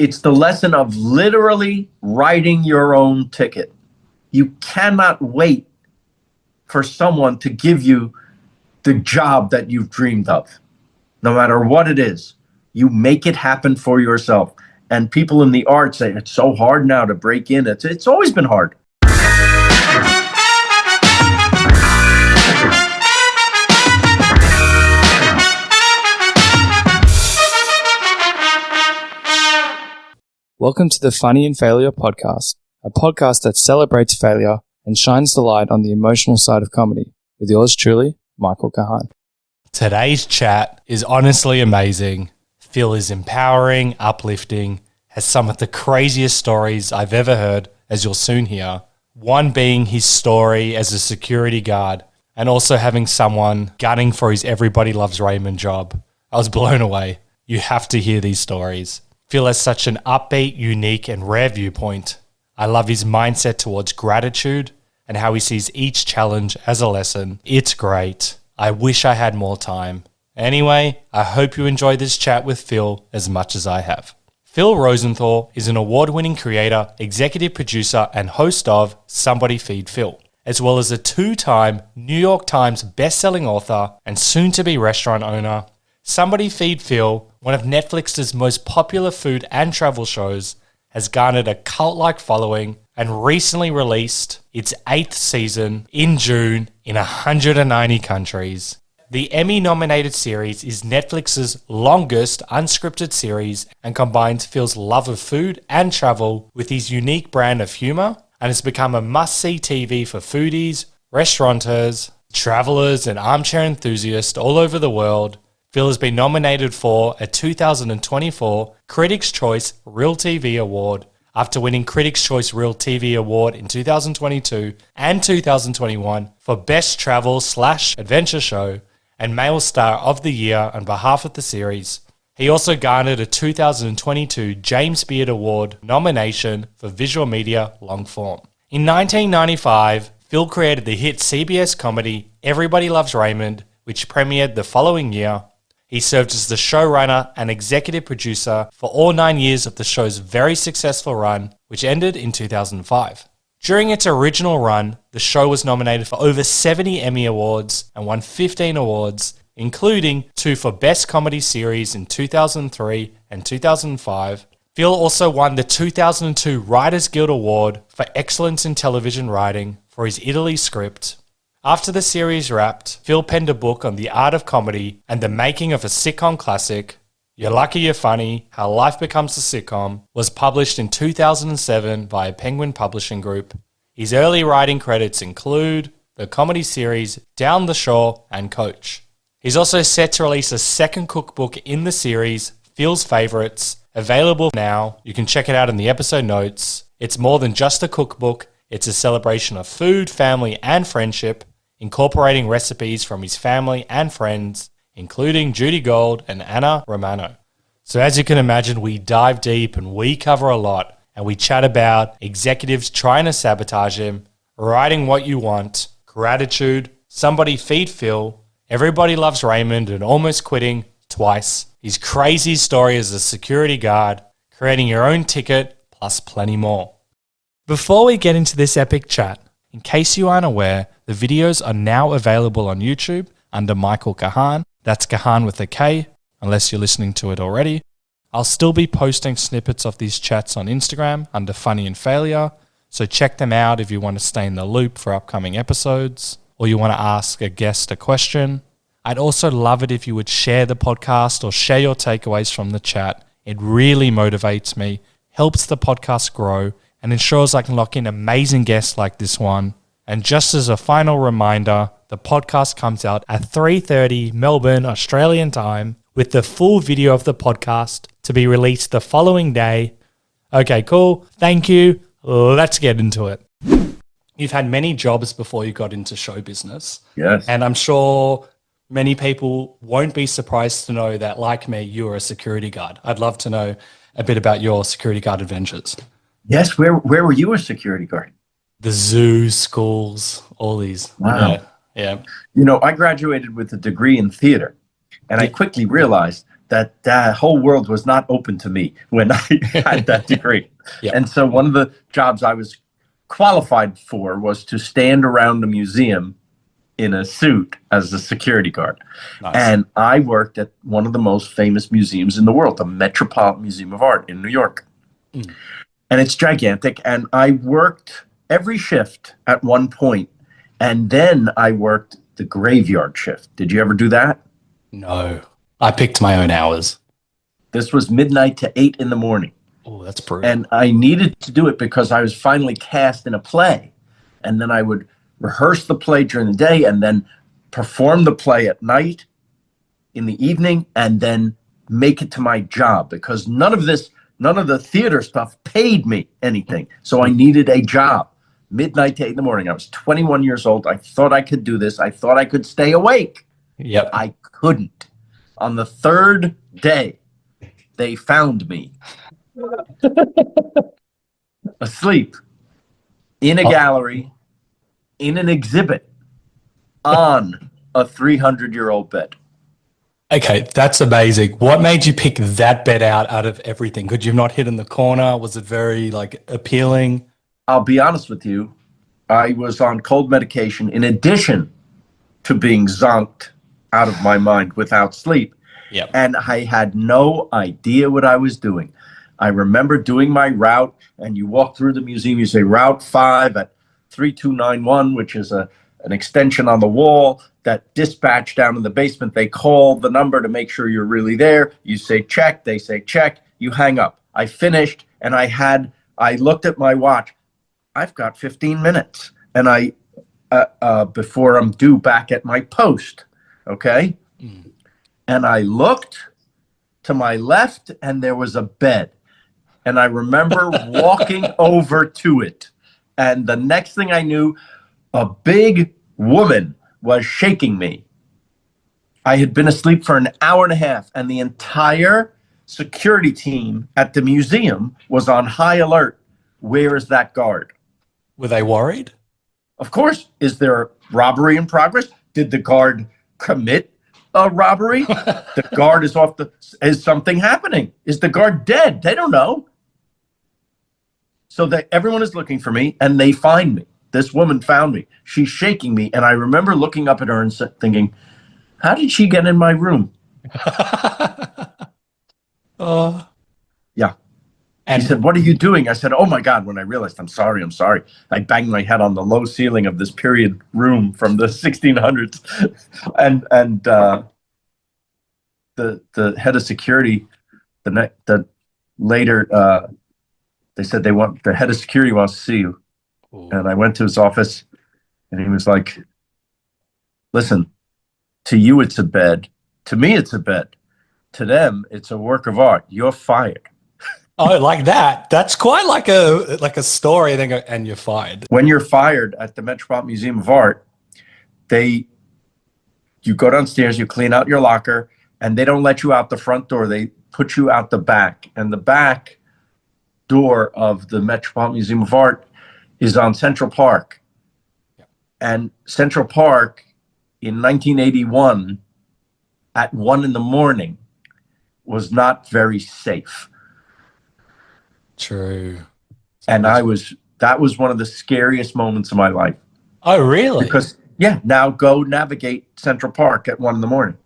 It's the lesson of literally writing your own ticket. You cannot wait for someone to give you the job that you've dreamed of. No matter what it is, you make it happen for yourself. And people in the arts say it's so hard now to break in. It's always been hard. Welcome to the Funny in Failure podcast, a podcast that celebrates failure and shines the light on the emotional side of comedy, with yours truly, Michael Kahan. Today's chat is honestly amazing. Phil is empowering, uplifting, has some of the craziest stories I've ever heard, as you'll soon hear. One being his story as a security guard, and also having someone gunning for his Everybody Loves Raymond job. I was blown away. You have to hear these stories. Phil has such an upbeat, unique, and rare viewpoint. I love his mindset towards gratitude and how he sees each challenge as a lesson. It's great. I wish I had more time. Anyway, I hope you enjoy this chat with Phil as much as I have. Phil Rosenthal is an award-winning creator, executive producer, and host of Somebody Feed Phil, as well as a two-time New York Times best-selling author and soon-to-be restaurant owner. Somebody Feed Phil, one of Netflix's most popular food and travel shows, has garnered a cult-like following and recently released its 8th season in June in 190 countries. The Emmy-nominated series is Netflix's longest unscripted series and combines Phil's love of food and travel with his unique brand of humor, and has become a must-see TV for foodies, restaurateurs, travelers, and armchair enthusiasts all over the world. Phil has been nominated for a 2024 Critics' Choice Real TV Award after winning Critics' Choice Real TV Award in 2022 and 2021 for Best Travel/Adventure Show and Male Star of the Year on behalf of the series. He also garnered a 2022 James Beard Award nomination for Visual Media Long Form. In 1995, Phil created the hit CBS comedy Everybody Loves Raymond, which premiered the following year. He served as the showrunner and executive producer for all 9 years of the show's very successful run, which ended in 2005. During its original run, the show was nominated for over 70 Emmy Awards and won 15 awards, including 2 for Best Comedy Series in 2003 and 2005. Phil also won the 2002 Writers Guild Award for Excellence in Television Writing for his Italy script. After the series wrapped, Phil penned a book on the art of comedy and the making of a sitcom classic. You're Lucky You're Funny, How Life Becomes a Sitcom was published in 2007 by Penguin Publishing Group. His early writing credits include the comedy series Down the Shore and Coach. He's also set to release a second cookbook in the series, Phil's Favorites, available now. You can check it out in the episode notes. It's more than just a cookbook. It's a celebration of food, family, and friendship, incorporating recipes from his family and friends, including Judy Gold and Anna Romano. So as you can imagine, we dive deep and we cover a lot, and we chat about executives trying to sabotage him, writing what you want, gratitude, Somebody Feed Phil, Everybody Loves Raymond, and almost quitting twice, his crazy story as a security guard, creating your own ticket, plus plenty more. Before we get into this epic chat, in case you aren't aware, the videos are now available on YouTube under Michael Kahan. That's Kahan with a K, unless you're listening to it already. I'll still be posting snippets of these chats on Instagram under Funny in Failure, so check them out if you want to stay in the loop for upcoming episodes, or you want to ask a guest a question. I'd also love it if you would share the podcast or share your takeaways from the chat. It really motivates me, helps the podcast grow, and ensures I can lock in amazing guests like this one. And just as a final reminder, the podcast comes out at 3:30 Melbourne, Australian time, with the full video of the podcast to be released the following day. Okay, cool. Thank you. Let's get into it. You've had many jobs before you got into show business. Yes. And I'm sure many people won't be surprised to know that, like me, you are a security guard. I'd love to know a bit about your security guard adventures. Yes. Where were you a security guard? The zoo, schools, all these. Wow. Yeah. You know, I graduated with a degree in theater, and I quickly realized that whole world was not open to me when I had that degree. Yep. And so one of the jobs I was qualified for was to stand around the museum in a suit as a security guard. Nice. And I worked at one of the most famous museums in the world, the Metropolitan Museum of Art in New York. Mm. And it's gigantic. And I worked every shift at one point. And then I worked the graveyard shift. Did you ever do that? No. I picked my own hours. This was midnight to 8 in the morning. Oh, that's brutal. And I needed to do it because I was finally cast in a play. And then I would rehearse the play during the day and then perform the play at night in the evening and then make it to my job because none of the theater stuff paid me anything. So I needed a job. Midnight to 8 in the morning. I was 21 years old. I thought I could do this. I thought I could stay awake. Yep. I couldn't. On the third day, they found me asleep in a gallery, in an exhibit, on a 300-year-old bed. Okay, that's amazing. What made you pick that bed out of everything? Could you have not hit in the corner? Was it very appealing? I'll be honest with you. I was on cold medication in addition to being zonked out of my mind without sleep. Yep. And I had no idea what I was doing. I remember doing my route, and you walk through the museum, you say Route 5 at 3291, which is an extension on the wall that dispatch down in the basement. They call the number to make sure you're really there. You say check, they say check, you hang up. I finished, and I looked at my watch. I've got 15 minutes, and before I'm due back at my post, okay? Mm. And I looked to my left, and there was a bed. And I remember walking over to it. And the next thing I knew, a big woman was shaking me. I had been asleep for an hour and a half, and the entire security team at the museum was on high alert. Where is that guard? Were they worried? Of course. Is there robbery in progress? Did the guard commit a robbery? The guard is something happening? Is the guard dead? They don't know. So everyone is looking for me, and they find me. This woman found me. She's shaking me, and I remember looking up at her and thinking, how did she get in my room? Yeah. And she said, what are you doing? I said, oh my God, when I realized, I'm sorry. I banged my head on the low ceiling of this period room from the 1600s. and the head of security, later, they said the head of security wants to see you. Ooh. And I went to his office, and he was like, listen, to you it's a bed. To me it's a bed. To them it's a work of art. You're fired. Oh, like that? That's quite like a story. And you're fired. When you're fired at the Metropolitan Museum of Art, you go downstairs, you clean out your locker, and they don't let you out the front door. They put you out the back. And the back door of the Metropolitan Museum of Art is on Central Park. Yeah. And Central Park in 1981 at 1 a.m. was not very safe. True. And that was one of the scariest moments of my life. Oh, really? Because, now go navigate Central Park at 1 a.m.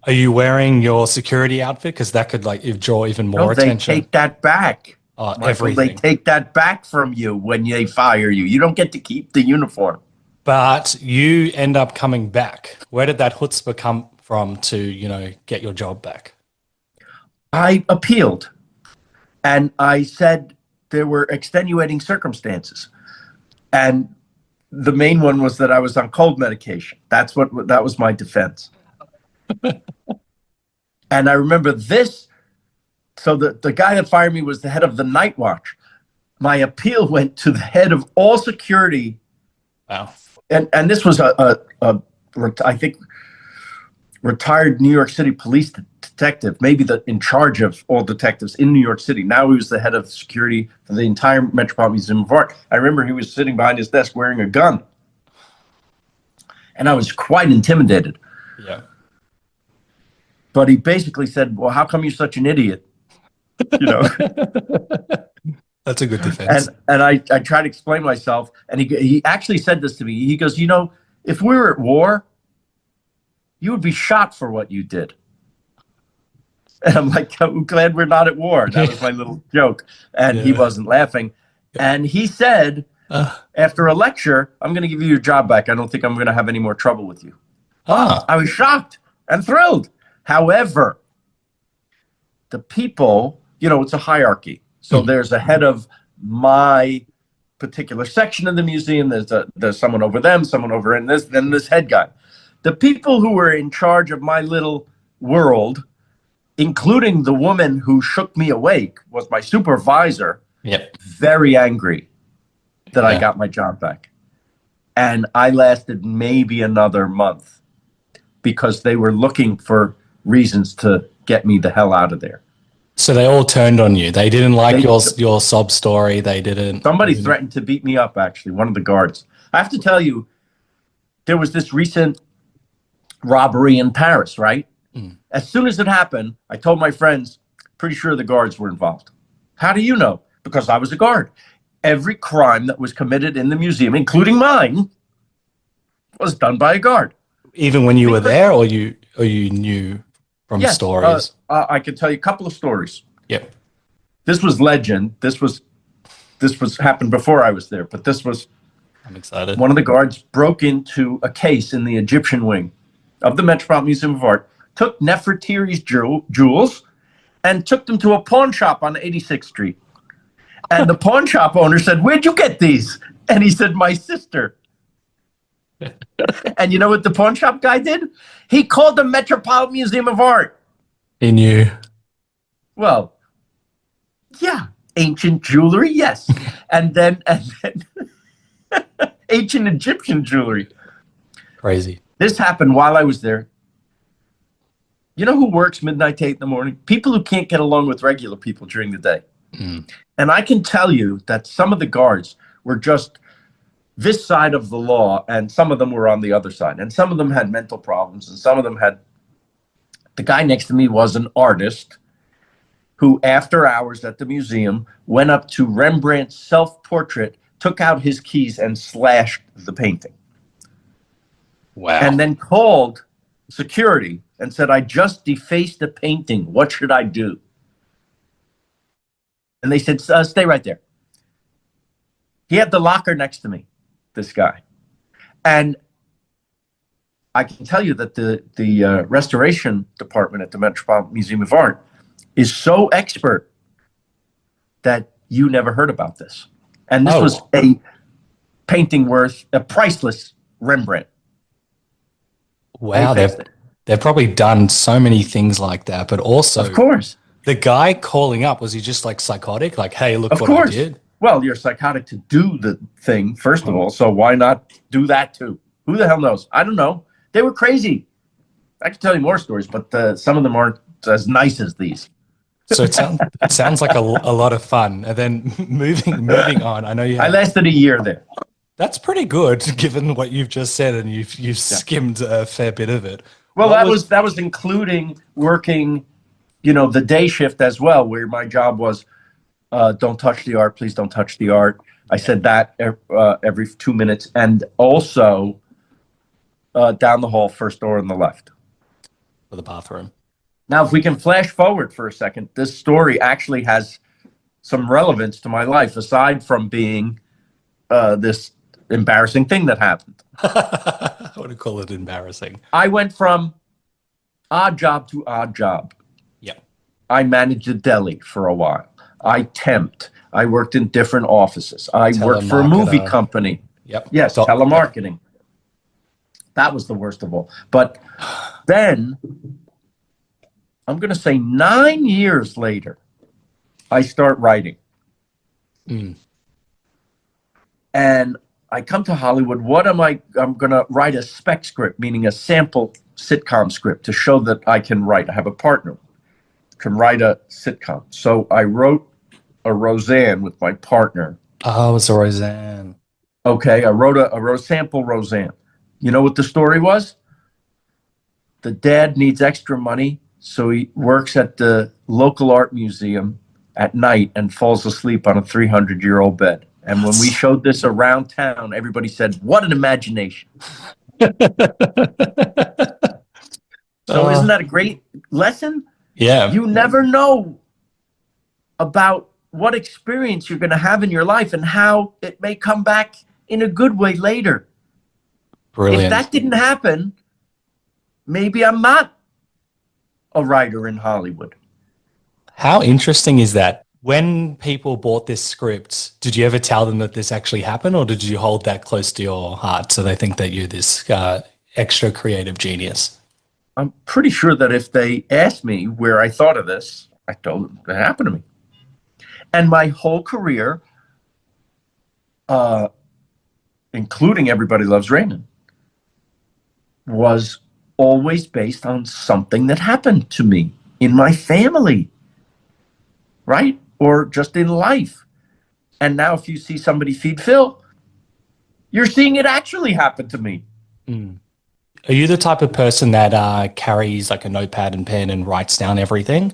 Are you wearing your security outfit? Because that could draw even more attention. They take that back. Michael, everything. They take that back from you when they fire you. You don't get to keep the uniform. But you end up coming back. Where did that chutzpah come from to, get your job back? I appealed. And I said there were extenuating circumstances. And the main one was that I was on cold medication. That was my defense. And I remember this. So the guy that fired me was the head of the night watch. My appeal went to the head of all security. Wow. And this was I think, retired New York City police detective, maybe in charge of all detectives in New York City. Now he was the head of security for the entire Metropolitan Museum of Art. I remember he was sitting behind his desk wearing a gun. And I was quite intimidated. Yeah. But he basically said, well, how come you're such an idiot? You know, That's a good defense. and I tried to explain myself, and he actually said this to me. He goes, you know, if we were at war, you would be shot for what you did. And I'm like, I'm glad we're not at war. That was my little joke. And he wasn't laughing. And he said, after a lecture, I'm going to give you your job back. I don't think I'm going to have any more trouble with you. I was shocked and thrilled. However, the people, you know, it's a hierarchy. So there's a head of my particular section of the museum. There's someone over them, someone over in this, then this head guy. The people who were in charge of my little world, including the woman who shook me awake, was my supervisor. Yep. Very angry that I got my job back. And I lasted maybe another month because they were looking for reasons to get me the hell out of there. So they all turned on you. They didn't like your sob story. They didn't. Somebody threatened to beat me up, actually, one of the guards. I have to tell you, there was this recent robbery in Paris, right? As soon as it happened, I told my friends, pretty sure the guards were involved. How do you know? Because I was a guard. Every crime that was committed in the museum, including mine, was done by a guard. Even when you were there, or you knew from stories? I can tell you a couple of stories. Yep. This was legend. This was happened before I was there, but this was. I'm excited. One of the guards broke into a case in the Egyptian wing of the Metropolitan Museum of Art, took Nefertiti's jewels, and took them to a pawn shop on 86th Street. And the pawn shop owner said, "Where'd you get these?" And he said, "My sister." And you know what the pawn shop guy did? He called the Metropolitan Museum of Art. He knew. Well, yeah, ancient jewelry, yes. and then ancient Egyptian jewelry. Crazy. This happened while I was there. You know who works midnight to 8 in the morning? People who can't get along with regular people during the day. And I can tell you that some of the guards were just this side of the law, and some of them were on the other side. And some of them had mental problems, and some of them had... The guy next to me was an artist who, after hours at the museum, went up to Rembrandt's self-portrait, took out his keys, and slashed the painting. Wow. And then called security and said, "I just defaced the painting. What should I do?" And they said, "Stay right there." He had the locker next to me, this guy. And I can tell you that the restoration department at the Metropolitan Museum of Art is so expert that you never heard about this. And this was a painting worth a priceless Rembrandt. Wow, they've probably done so many things like that, but also, of course, the guy calling up, was he just like psychotic? Like, hey, look what I did? Well, you're psychotic to do the thing, first of all, so why not do that too? Who the hell knows? I don't know. They were crazy. I could tell you more stories, but some of them aren't as nice as these. So it sounds like a lot of fun. And then moving on, I know I lasted a year there. That's pretty good, given what you've just said, and you've skimmed a fair bit of it. Well, that was including working, the day shift as well, where my job was, don't touch the art, please don't touch the art. I said that every 2 minutes, and also down the hall, first door on the left. For the bathroom. Now, if we can flash forward for a second, this story actually has some relevance to my life, aside from being this embarrassing thing that happened. I wouldn't call it embarrassing. I went from odd job to odd job. Yeah. I managed a deli for a while. I temped. I worked in different offices. I worked for a movie company. Yep. Yes, telemarketing. That was the worst of all. But then, I'm going to say 9 years later, I start writing. And I come to Hollywood. I'm going to write a spec script, meaning a sample sitcom script to show that I can write. I have a partner who can write a sitcom. So I wrote a Roseanne with my partner. Oh, it's a Roseanne. Okay, I wrote a sample Roseanne. You know what the story was? The dad needs extra money, So he works at the local art museum at night and falls asleep on a 300-year-old bed. And when we showed this around town, everybody said, "What an imagination." So isn't that a great lesson? Yeah. You never know about what experience you're going to have in your life and how it may come back in a good way later. Brilliant. If that didn't happen, maybe I'm not a writer in Hollywood. How interesting is that? When people bought this script, did you ever tell them that this actually happened, or did you hold that close to your heart so they think that you're this extra creative genius? I'm pretty sure that if they asked me where I thought of this, I told them it happened to me. And my whole career, including Everybody Loves Raymond, was always based on something that happened to me in my family, right? Or just in life. And now if you see somebody feed Phil, you're seeing it actually happen to me. Mm. Are you the type of person that carries like a notepad and pen and writes down everything?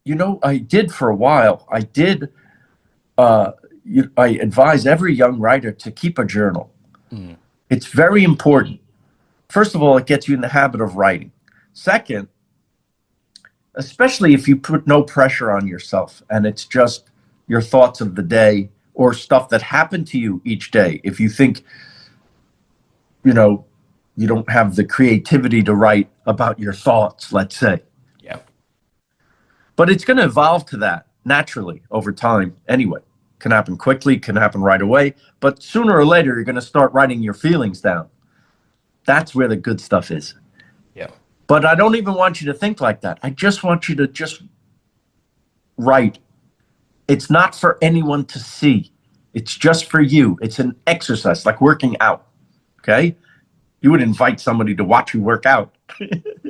You know, I did for a while. I did. I advise every young writer to keep a journal. Mm. It's very important. First of all, it gets you in the habit of writing. Second, especially if you put no pressure on yourself and it's just your thoughts of the day or stuff that happened to you each day. If you think, you don't have the creativity to write about your thoughts, let's say. Yeah. But it's going to evolve to that naturally over time anyway. Can happen quickly, can happen right away. But sooner or later, you're going to start writing your feelings down. That's where the good stuff is. Yeah. But I don't even want you to think like that. I just want you to just write. It's not for anyone to see. It's just for you. It's an exercise, like working out. Okay? You would invite somebody to watch you work out,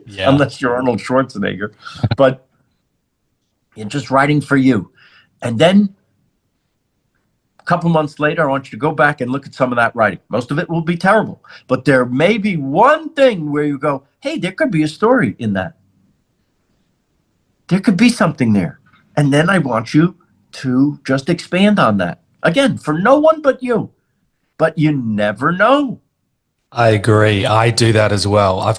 Yeah. unless you're Arnold Schwarzenegger. But you're just writing for you. And then a couple months later, I want you to go back and look at some of that writing. Most of it will be terrible. But there may be one thing where you go, hey, there could be a story in that. There could be something there. And then I want you to just expand on that. Again, for no one but you. But you never know. I agree. I do that as well. I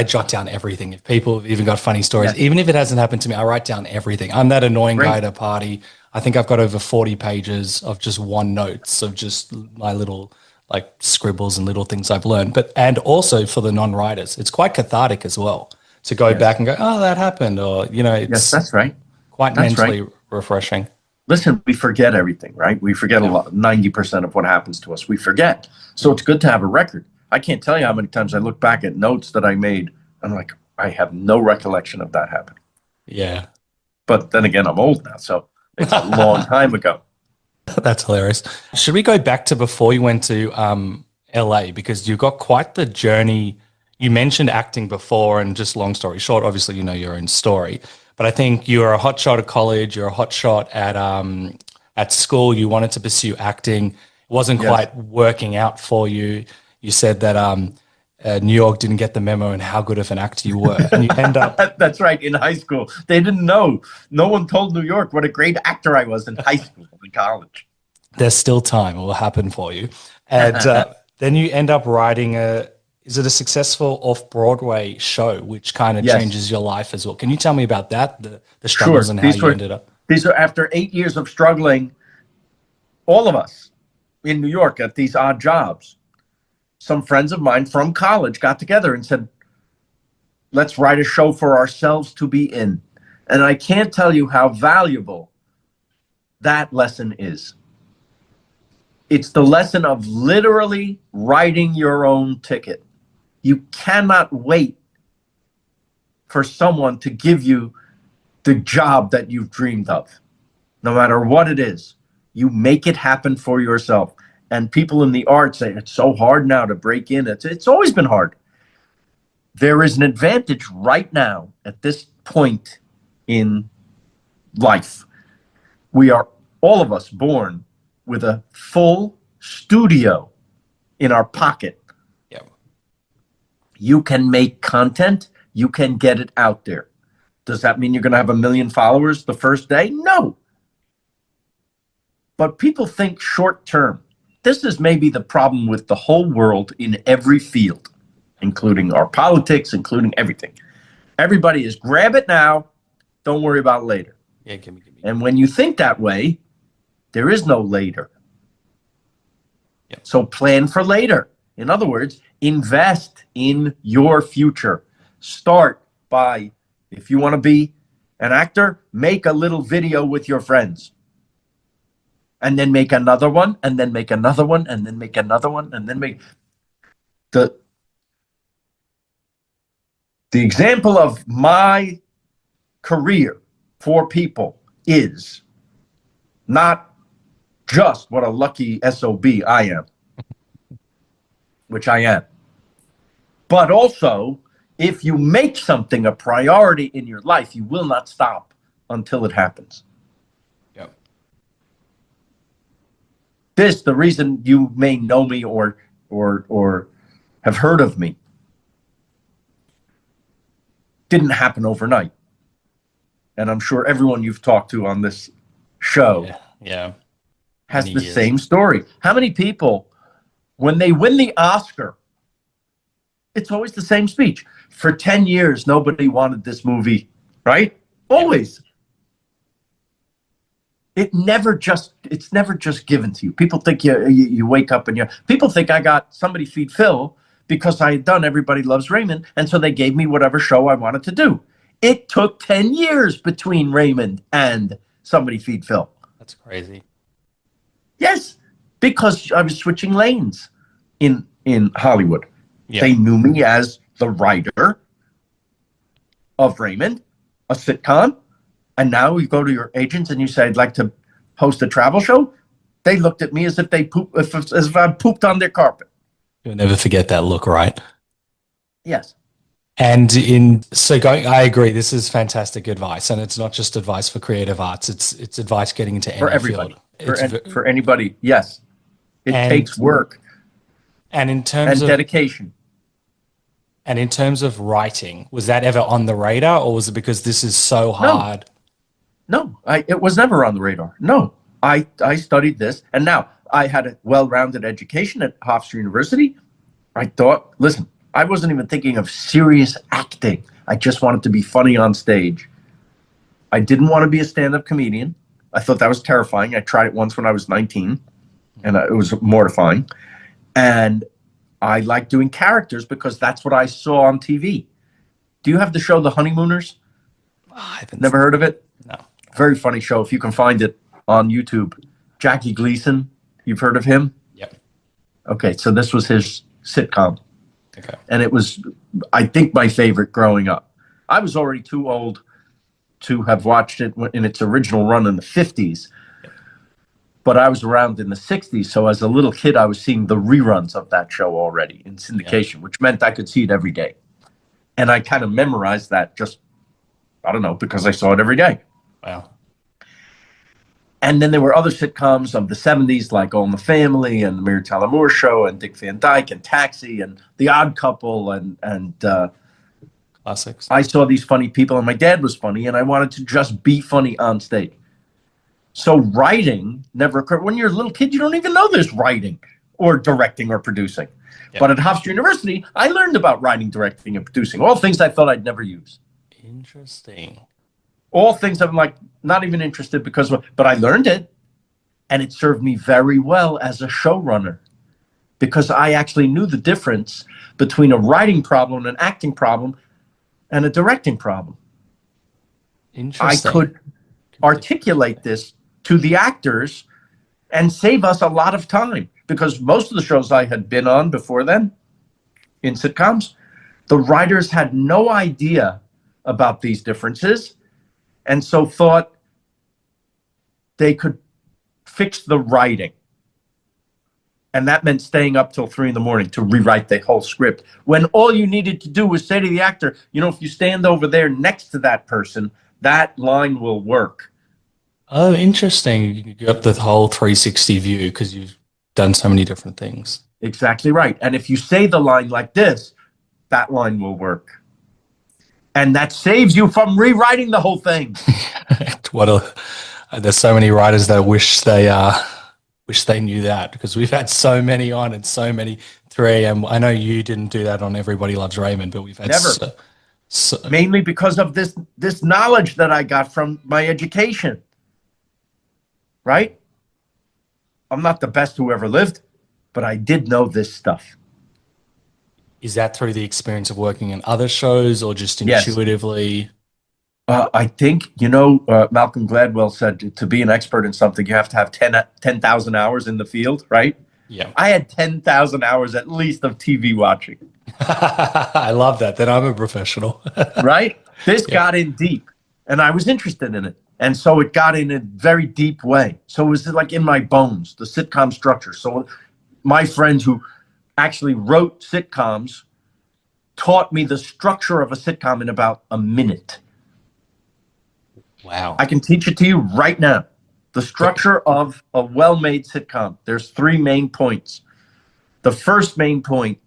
jot down everything. If people have even got funny stories, Yes. even if it hasn't happened to me, I write down everything. I'm that annoying Great. guy at a party. I think I've got over 40 pages of just one notes of just my little like scribbles and little things I've learned. And also for the non-writers, it's quite cathartic as well to go back and go, oh, that happened. Or, it's Yes, that's right. quite That's mentally right. refreshing. Listen, we forget everything, right? We forget a lot, 90% of what happens to us. We forget. So it's good to have a record. I can't tell you how many times I look back at notes that I made. I'm like, I have no recollection of that happening. Yeah. But then again, I'm old now, so it's a long time ago. That's hilarious. Should we go back to before you went to LA? Because you've got quite the journey. You mentioned acting before, and just long story short, obviously you know your own story. But I think you were a hotshot at college, you're a hotshot at school. You wanted to pursue acting. It wasn't quite working out for you. You said that New York didn't get the memo and how good of an actor you were. And you end up... That's right, in high school. They didn't know. No one told New York what a great actor I was in high school and college. There's still time. It will happen for you. And then you end up writing is it a successful off-Broadway show, which kind of changes your life as well? Can you tell me about that, the struggles and how you ended up? These are after 8 years of struggling, all of us in New York at these odd jobs. Some friends of mine from college got together and said, let's write a show for ourselves to be in. And I can't tell you how valuable that lesson is. It's the lesson of literally writing your own ticket. You cannot wait for someone to give you the job that you've dreamed of. No matter what it is, you make it happen for yourself. And people in the arts say it's so hard now to break in. It's always been hard. There is an advantage right now at this point in life. We are, all of us, born with a full studio in our pocket. Yep. You can make content. you can get it out there. Does that mean you're going to have 1 million followers the first day? No. But people think short term. This is maybe the problem with the whole world in every field, including our politics, including everything. Everybody is grab it now, don't worry about later. Yeah, give me. And when you think that way, there is no later. Yep. So plan for later. In other words, invest in your future. Start by, if you want to be an actor, make a little video with your friends. And then make another one, and then make another one, and then make another one, and then make the example of my career for people is not just what a lucky SOB I am, which I am, but also if you make something a priority in your life, you will not stop until it happens. Yep. The reason you may know me or have heard of me didn't happen overnight. And I'm sure everyone you've talked to on this show has the same story. How many people, when they win the Oscar, it's always the same speech. For 10 years, nobody wanted this movie, right? Always. It's never just given to you. People think you wake up and people think I got Somebody Feed Phil because I had done Everybody Loves Raymond, and so they gave me whatever show I wanted to do. It took 10 years between Raymond and Somebody Feed Phil. That's crazy. Yes, because I was switching lanes in Hollywood. Yep. They knew me as the writer of Raymond, a sitcom, and now you go to your agents and you say, I'd like to host a travel show. They looked at me as if as if I pooped on their carpet. You'll never forget that look, right? Yes. And I agree. This is fantastic advice, and it's not just advice for creative arts. It's advice getting into any For everybody. field. For anybody, yes. It takes work and in terms of dedication. And in terms of writing, was that ever on the radar, or was it because this is so hard? No, it was never on the radar. No, I studied this, and now I had a well-rounded education at Hofstra University. I thought, listen, I wasn't even thinking of serious acting. I just wanted to be funny on stage. I didn't want to be a stand-up comedian. I thought that was terrifying. I tried it once when I was 19, and it was mortifying. And I like doing characters because that's what I saw on TV. Do you have the show The Honeymooners? I haven't Never heard of it? No. Very funny show if you can find it on YouTube. Jackie Gleason, you've heard of him? Yep. Okay, so this was his sitcom. Okay. And it was, I think, my favorite growing up. I was already too old to have watched it in its original run in the 50s. But I was around in the 60s, so as a little kid, I was seeing the reruns of that show already in syndication, which meant I could see it every day. And I kind of memorized that just, I don't know, because I saw it every day. Wow. And then there were other sitcoms of the 70s, like All in the Family and The Mary Tyler Moore Show and Dick Van Dyke and Taxi and The Odd Couple and classics. I saw these funny people, and my dad was funny, and I wanted to just be funny on stage. So writing never occurred. When you're a little kid, you don't even know there's writing or directing or producing. Yep. But at Hofstra University, I learned about writing, directing, and producing, all things I thought I'd never use. Interesting. All things I'm like not even interested but I learned it, and it served me very well as a showrunner because I actually knew the difference between a writing problem, an acting problem, and a directing problem. Interesting. I could articulate this to the actors and save us a lot of time because most of the shows I had been on before then in sitcoms, the writers had no idea about these differences and so thought they could fix the writing. And that meant staying up till 3 a.m. to rewrite the whole script when all you needed to do was say to the actor, if you stand over there next to that person, that line will work. Oh, interesting. You got the whole 360 view because you've done so many different things. Exactly right. And if you say the line like this, that line will work. And that saves you from rewriting the whole thing. There's so many writers that wish they knew that, because we've had so many on and so many 3 a.m. I know you didn't do that on Everybody Loves Raymond, but we've had Never. Mainly because of this knowledge that I got from my education. Right? I'm not the best who ever lived, but I did know this stuff. Is that through the experience of working in other shows, or just intuitively? I think, Malcolm Gladwell said to be an expert in something, you have to have 10,000 hours in the field, right? Yeah. I had 10,000 hours at least of TV watching. I love that. Then I'm a professional. Right? This got in deep, and I was interested in it. And so it got in a very deep way. So it was like in my bones, the sitcom structure. So my friends who actually wrote sitcoms taught me the structure of a sitcom in about a minute. Wow. I can teach it to you right now. The structure of a well-made sitcom. There's 3 main points. The first main point,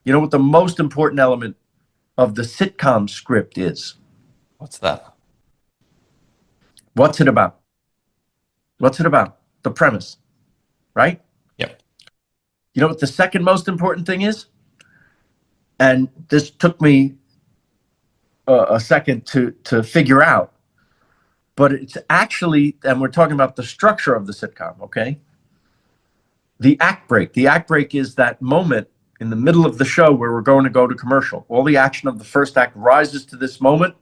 you know what the most important element of the sitcom script is? What's that? What's it about? What's it about? The premise, right? Yep. You know what the second most important thing is? And this took me a second to figure out. But it's actually, and we're talking about the structure of the sitcom, okay? The act break. The act break is that moment in the middle of the show where we're going to go to commercial. All the action of the first act rises to this moment.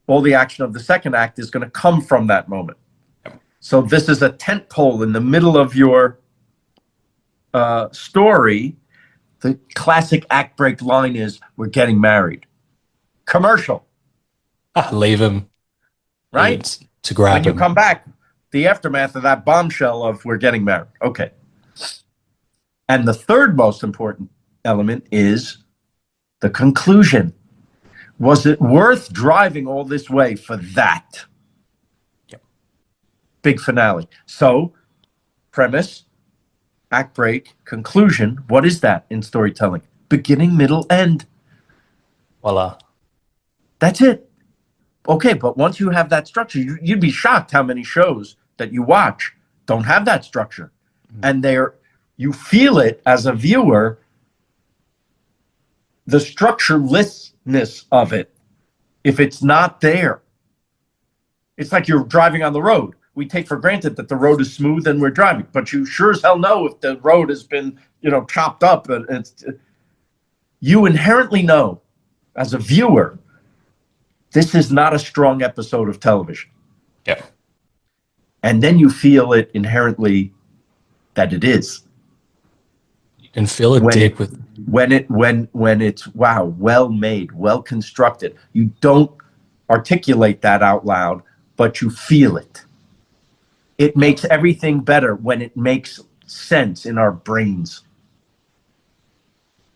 All the action of the second act is going to come from that moment. So this is a tent pole in the middle of your story. The classic act break line is, "We're getting married." Commercial. Leave him. Right? To grab when you him. come back, the aftermath of that bombshell of "we're getting married." Okay. And the third most important element is the conclusion. Was it worth driving all this way for that? Yep. Big finale. So, premise, act break, conclusion. What is that in storytelling? Beginning, middle, end. Voila. That's it. Okay, but once you have that structure, you'd be shocked how many shows that you watch don't have that structure. And you feel it as a viewer, the structurelessness of it, if it's not there. It's like you're driving on the road. We take for granted that the road is smooth and we're driving, but you sure as hell know if the road has been, chopped up. And you inherently know, as a viewer, this is not a strong episode of television. Yeah. And then you feel it inherently that it is. You can feel it deep with when it's well made, well constructed. You don't articulate that out loud, but you feel it. It makes everything better when it makes sense in our brains.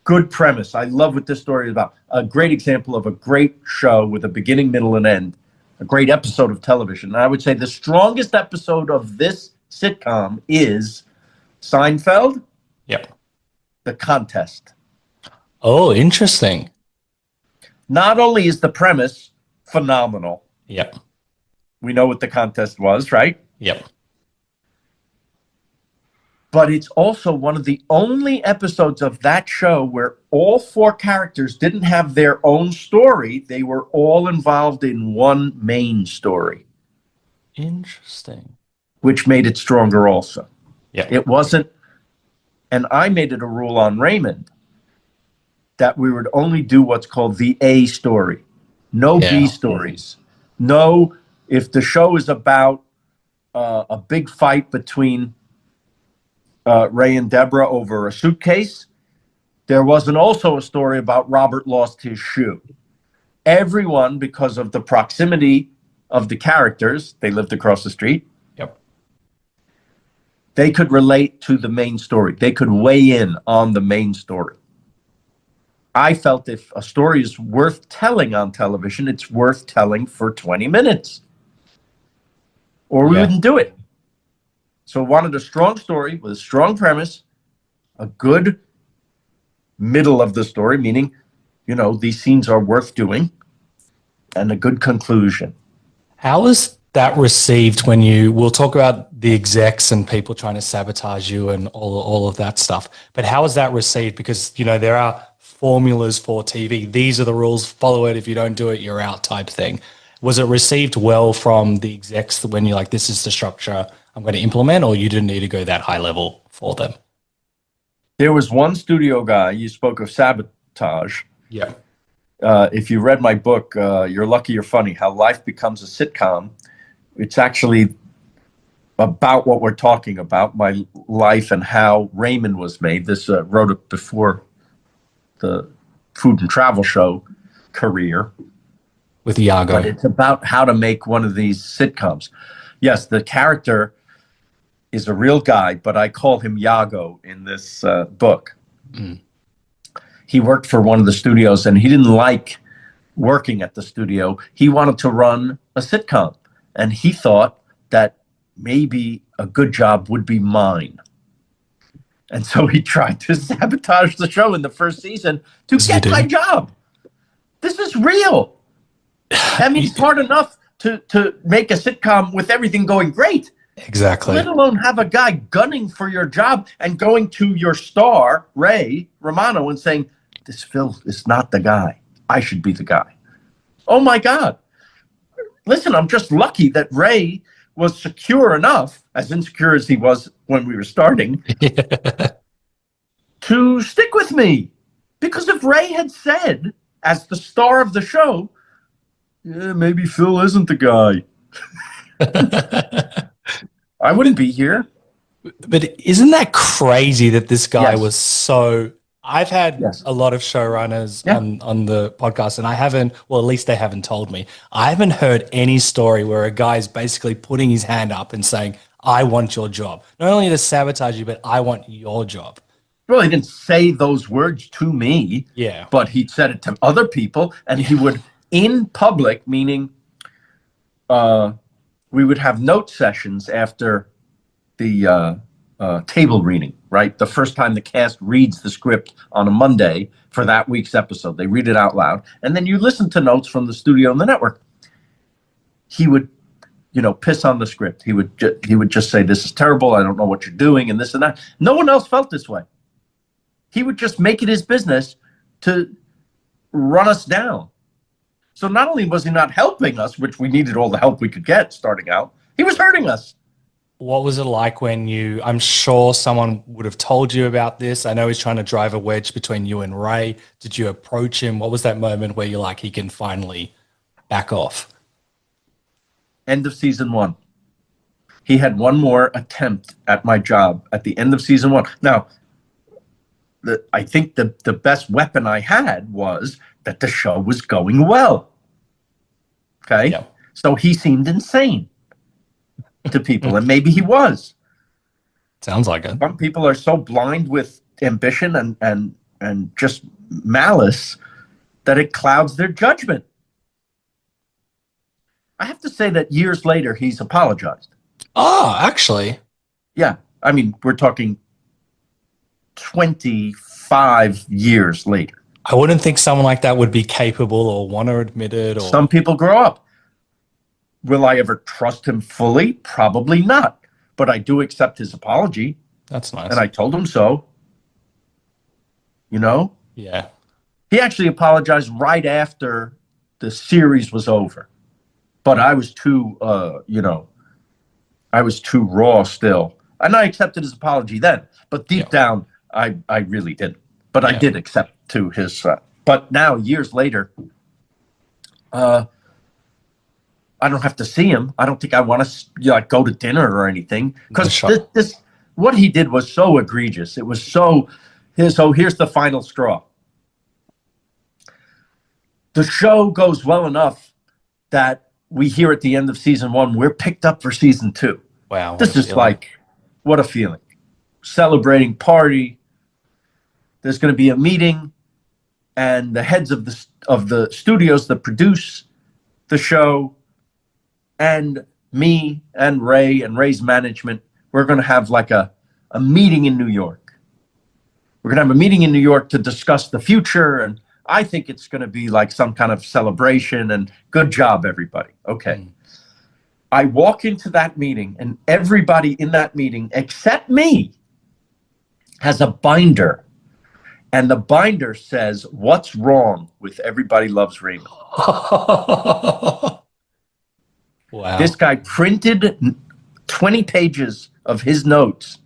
Good premise. I love what this story is about. A great example of a great show with a beginning, middle, and end. A great episode of television. And I would say the strongest episode of this sitcom is Seinfeld. Yep. The Contest. Oh, interesting. Not only is the premise phenomenal. Yep. We know what the contest was, right? Yep. But it's also one of the only episodes of that show where all 4 characters didn't have their own story. They were all involved in one main story. Interesting. Which made it stronger also. Yeah. It wasn't, and I made it a rule on Raymond that we would only do what's called the A story. No B stories. No, if the show is about a big fight between Ray and Deborah over a suitcase, there wasn't also a story about Robert lost his shoe. Everyone, because of the proximity of the characters, they lived across the street. Yep. They could relate to the main story. They could weigh in on the main story. I felt if a story is worth telling on television, it's worth telling for 20 minutes. Or we wouldn't do it. So I wanted a strong story with a strong premise, a good middle of the story, meaning, these scenes are worth doing. a good conclusion. How is that received when we'll talk about the execs and people trying to sabotage you and all of that stuff, but how is that received? Because, there are formulas for TV. These are the rules, follow it. If you don't do it, you're out type thing. Was it received well from the execs when you're like, this is the structure I'm going to implement, or you didn't need to go that high level for them? There was one studio guy, you spoke of sabotage. Yeah. If you read my book, You're Lucky You're Funny, How Life Becomes a Sitcom, it's actually about what we're talking about, my life and how Raymond was made. This wrote it before the Food and Travel Show career. With Iago. But it's about how to make one of these sitcoms. Yes, the character is a real guy, but I call him Iago in this book. Mm. He worked for one of the studios, and he didn't like working at the studio. He wanted to run a sitcom, and he thought that maybe a good job would be mine. And so he tried to sabotage the show in the first season to get my job. This is real. I mean, it's hard enough to make a sitcom with everything going great. Exactly. Let alone have a guy gunning for your job and going to your star, Ray Romano, and saying, this Phil is not the guy. I should be the guy. Oh, my God. Listen, I'm just lucky that Ray was secure enough, as insecure as he was when we were starting, to stick with me. Because if Ray had said, as the star of the show, yeah, maybe Phil isn't the guy, I wouldn't be here. But isn't that crazy that this guy Yes. was so... I've had Yes. a lot of showrunners on the podcast, and I haven't, well, at least they haven't told me. I haven't heard any story where a guy is basically putting his hand up and saying, I want your job. Not only to sabotage you, but I want your job. Well, he didn't say those words to me, Yeah. but he said it to other people, and he would, in public, meaning we would have note sessions after the table reading, right? The first time the cast reads the script on a Monday for that week's episode, they read it out loud, and then you listen to notes from the studio and the network. He would, piss on the script. He would just say, this is terrible, I don't know what you're doing, and this and that. No one else felt this way. He would just make it his business to run us down. So not only was he not helping us, which we needed all the help we could get starting out, he was hurting us. What was it like when I'm sure someone would have told you about this. I know he's trying to drive a wedge between you and Ray. Did you approach him? What was that moment where you're like, he can finally back off? End of season 1. He had one more attempt at my job at the end of season 1. Now, I think the best weapon I had was that the show was going well. Okay? Yeah. So he seemed insane to people, and maybe he was. Sounds like it. Some people are so blind with ambition and just malice that it clouds their judgment. I have to say that years later, he's apologized. Oh, actually. Yeah. I mean, we're talking 25 years later. I wouldn't think someone like that would be capable or want to admit it. Or Some people grow up. Will I ever trust him fully? Probably not. But I do accept his apology. That's nice. And I told him so. Yeah. He actually apologized right after the series was over. But I was too, I was too raw still. And I accepted his apology then. But deep down, I really didn't. But I did accept to his, but now years later, I don't have to see him. I don't think I want to go to dinner or anything. Because this, what he did was so egregious. It was so, here's the final straw. The show goes well enough that we hear at the end of season 1, we're picked up for season 2. Wow. This is like, what a feeling. Celebrating party. There's going to be a meeting, and the heads of the studios that produce the show, and me and Ray's management, we're going to have like a meeting in New York. We're going to have a meeting in New York to discuss the future, and I think it's going to be like some kind of celebration and good job, everybody. Okay. I walk into that meeting and everybody in that meeting except me has a binder. And the binder says, what's wrong with Everybody Loves Raymond? Wow. This guy printed 20 pages of his notes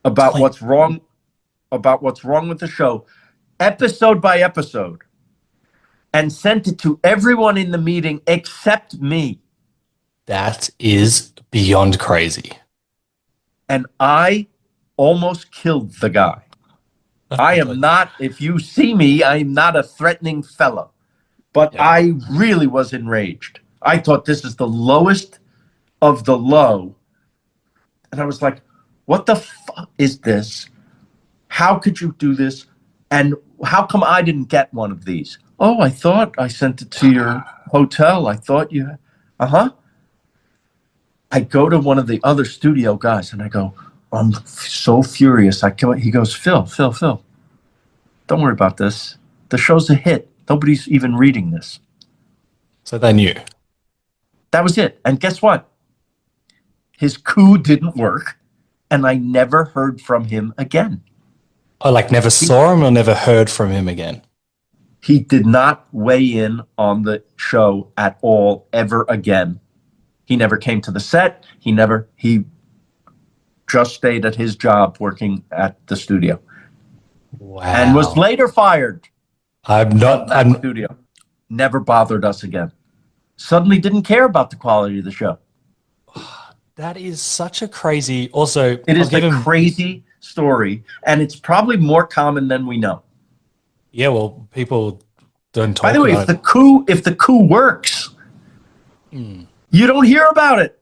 about what's wrong with the show, episode by episode, and sent it to everyone in the meeting except me. That is beyond crazy. And I almost killed the guy. I am not, if you see me, I am not a threatening fellow, but I really was enraged. I thought this is the lowest of the low. And I was like, what the fuck is this? How could you do this? And how come I didn't get one of these? Oh, I thought I sent it to your hotel. I thought you, I go to one of the other studio guys and I go, I'm so furious. He goes, Phil, don't worry about this. The show's a hit. Nobody's even reading this. So they knew. That was it. And guess what? His coup didn't work, and I never heard from him again. Oh, like never saw him or never heard from him again? He did not weigh in on the show at all, ever again. He never came to the set. He just stayed at his job working at the studio. Wow. And was later fired. I'm studio. Never bothered us again. Suddenly didn't care about the quality of the show. That is such a crazy, also. It is a crazy story, and it's probably more common than we know. Yeah, well, people don't talk about it. By the way, if the coup works, you don't hear about it.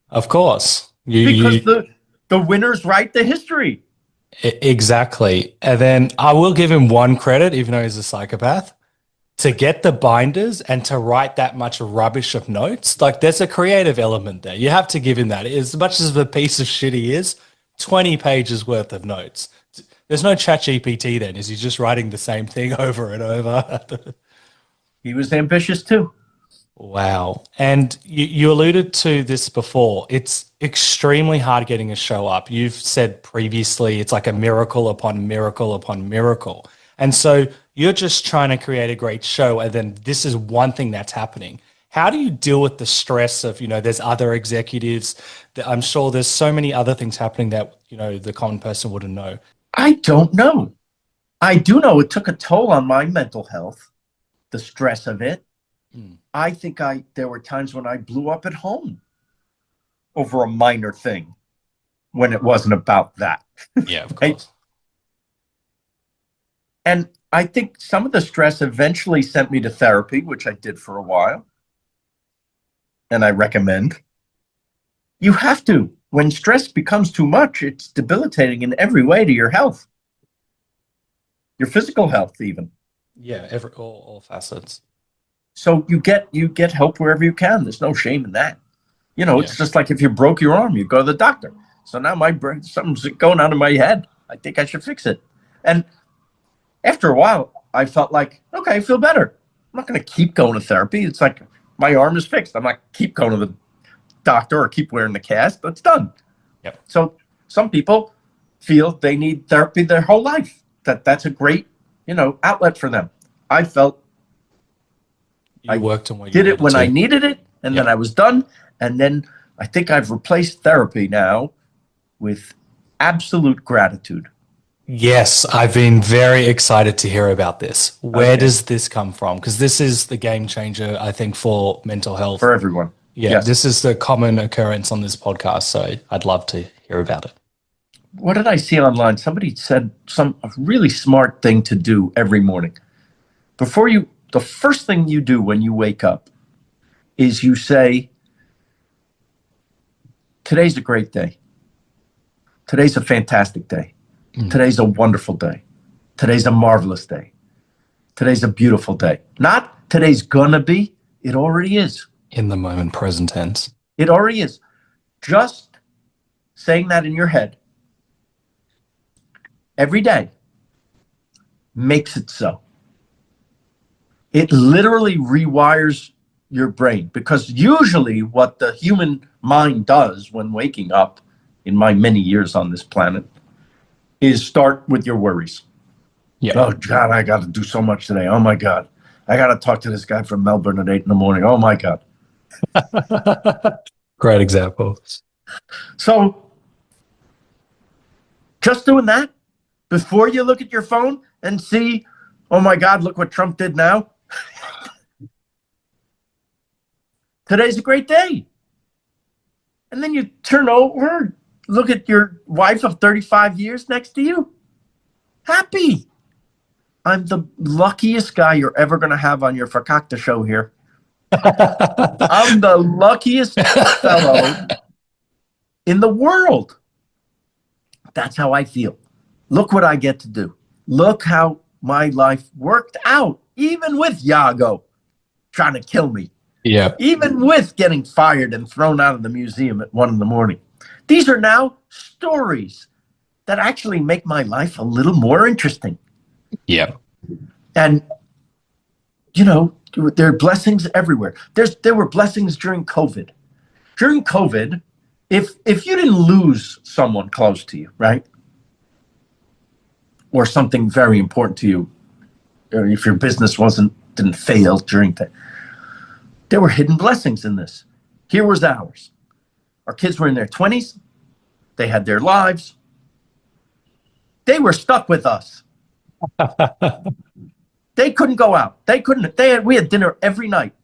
Of course. Because the winners write the history. Exactly. And then I will give him one credit, even though he's a psychopath, to get the binders and to write that much rubbish of notes. Like, there's a creative element there. You have to give him that. As much as the piece of shit he is, 20 pages worth of notes. There's no ChatGPT then. Is he just writing the same thing over and over? He was ambitious too. Wow. And you alluded to this before. It's extremely hard getting a show up. You've said previously it's like a miracle upon miracle upon miracle. And so you're just trying to create a great show, and then this is one thing that's happening. How do you deal with the stress of, there's other executives? I'm sure there's so many other things happening that, the common person wouldn't know. I don't know. I do know it took a toll on my mental health, the stress of it. I think there were times when I blew up at home over a minor thing when it wasn't about that. Yeah, of course. And I think some of the stress eventually sent me to therapy, which I did for a while. And I recommend. You have to. When stress becomes too much, it's debilitating in every way to your health. Your physical health, even. Yeah, all facets. So you get help wherever you can. There's no shame in that. It's just like if you broke your arm, you go to the doctor. So now something's going on in my head. I think I should fix it. And after a while, I felt like, okay, I feel better. I'm not going to keep going to therapy. It's like my arm is fixed. I'm not keep going to the doctor or keep wearing the cast. That's done. Yep. So some people feel they need therapy their whole life. That's a great, outlet for them. I felt I worked on what you did it when to. I needed it, and then I was done. And then I think I've replaced therapy now with absolute gratitude. Yes, I've been very excited to hear about this. Where does this come from? Because this is the game changer, I think, for mental health. For everyone. Yeah, yes. This is the common occurrence on this podcast, so I'd love to hear about it. What did I see online? Somebody said a really smart thing to do every morning. The first thing you do when you wake up is you say, today's a great day. Today's a fantastic day. Today's a wonderful day. Today's a marvelous day. Today's a beautiful day. Not today's gonna be, it already is. In the moment, present tense. It already is. Just saying that in your head every day makes it so. It literally rewires your brain, because usually what the human mind does when waking up, in my many years on this planet, is start with your worries. Yeah. Oh God, I got to do so much today. Oh my God, I got to talk to this guy from Melbourne at 8 a.m. Oh my God. Great example. So just doing that before you look at your phone and see, oh my God, look what Trump did now. Today's a great day. And then you turn over, look at your wife of 35 years next to you. Happy. I'm the luckiest guy you're ever going to have on your Fakakta show here. I'm the luckiest fellow in the world. That's how I feel. Look what I get to do. Look how my life worked out, even with Yago trying to kill me. Yeah. Even with getting fired and thrown out of the museum at 1 a.m. These are now stories that actually make my life a little more interesting. Yeah. And, you know, there are blessings everywhere. There were blessings during COVID. During COVID, if you didn't lose someone close to you, right? Or something very important to you, or if your business didn't fail during that, there were hidden blessings in this. Here was ours. Our kids were in their 20s. They had their lives. They were stuck with us. They couldn't go out. We had dinner every night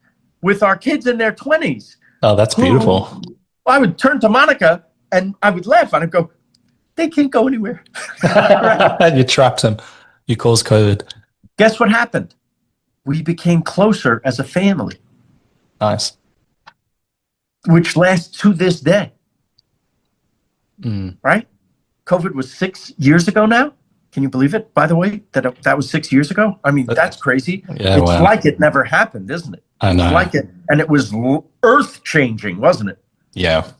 with our kids in their 20s. Oh, that's beautiful. I would turn to Monica and I would laugh and I'd go, they can't go anywhere. You trapped them. You caused COVID. Guess what happened? We became closer as a family. Nice. Which lasts to this day. Mm. Right? COVID was 6 years ago now. Can you believe it, by the way, that was 6 years ago? I mean, that's crazy. Yeah, it's like it never happened, isn't it? I know. It's like it. And it was earth-changing, wasn't it? Yeah.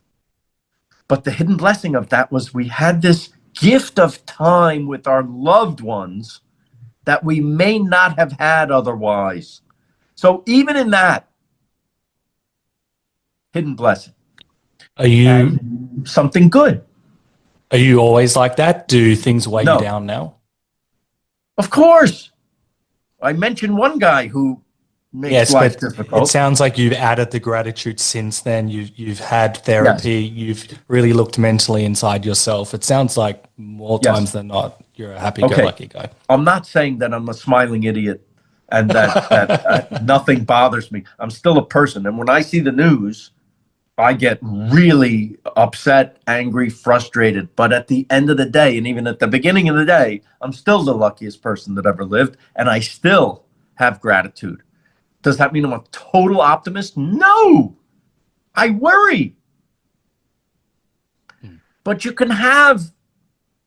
But the hidden blessing of that was we had this gift of time with our loved ones that we may not have had otherwise. So even in that, hidden blessing. Are you and something good? Are you always like that? Do things weigh you down now? Of course. I mentioned one guy who makes life difficult. It sounds like you've added the gratitude since then. You've had therapy. Yes. You've really looked mentally inside yourself. It sounds like more times than not, you're a happy-go-lucky guy. I'm not saying that I'm a smiling idiot and that nothing bothers me. I'm still a person. And when I see the news, I get really upset, angry, frustrated. But at the end of the day, and even at the beginning of the day, I'm still the luckiest person that ever lived. And I still have gratitude. Does that mean I'm a total optimist? No, I worry. But you can have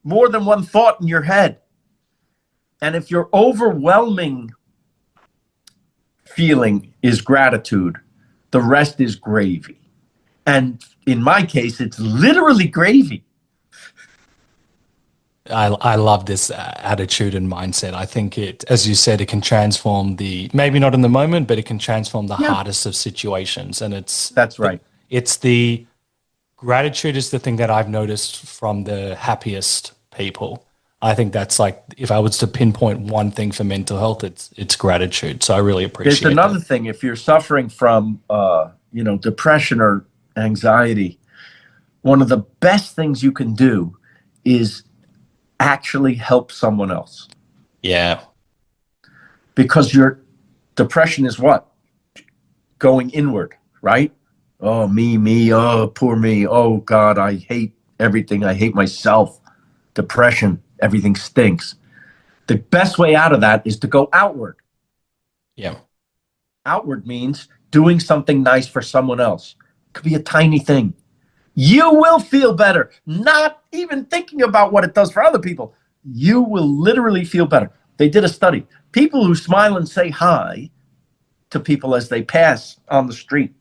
more than one thought in your head. And if your overwhelming feeling is gratitude, the rest is gravy. And in my case, it's literally gravy. I love this attitude and mindset. I think it, as you said, it can transform maybe not in the moment, but it can transform the hardest of situations. And that's right. It's the gratitude is the thing that I've noticed from the happiest people. I think that's like, if I was to pinpoint one thing for mental health, it's gratitude. So I really appreciate it. There's another thing. If you're suffering from, depression or anxiety, one of the best things you can do is actually help someone else. Yeah. Because your depression is what? Going inward, right? Oh, me, oh, poor me. Oh, God, I hate everything. I hate myself. Depression, everything stinks. The best way out of that is to go outward. Yeah. Outward means doing something nice for someone else. It could be a tiny thing. You will feel better. Not even thinking about what it does for other people. You will literally feel better. They did a study. People who smile and say hi to people as they pass on the street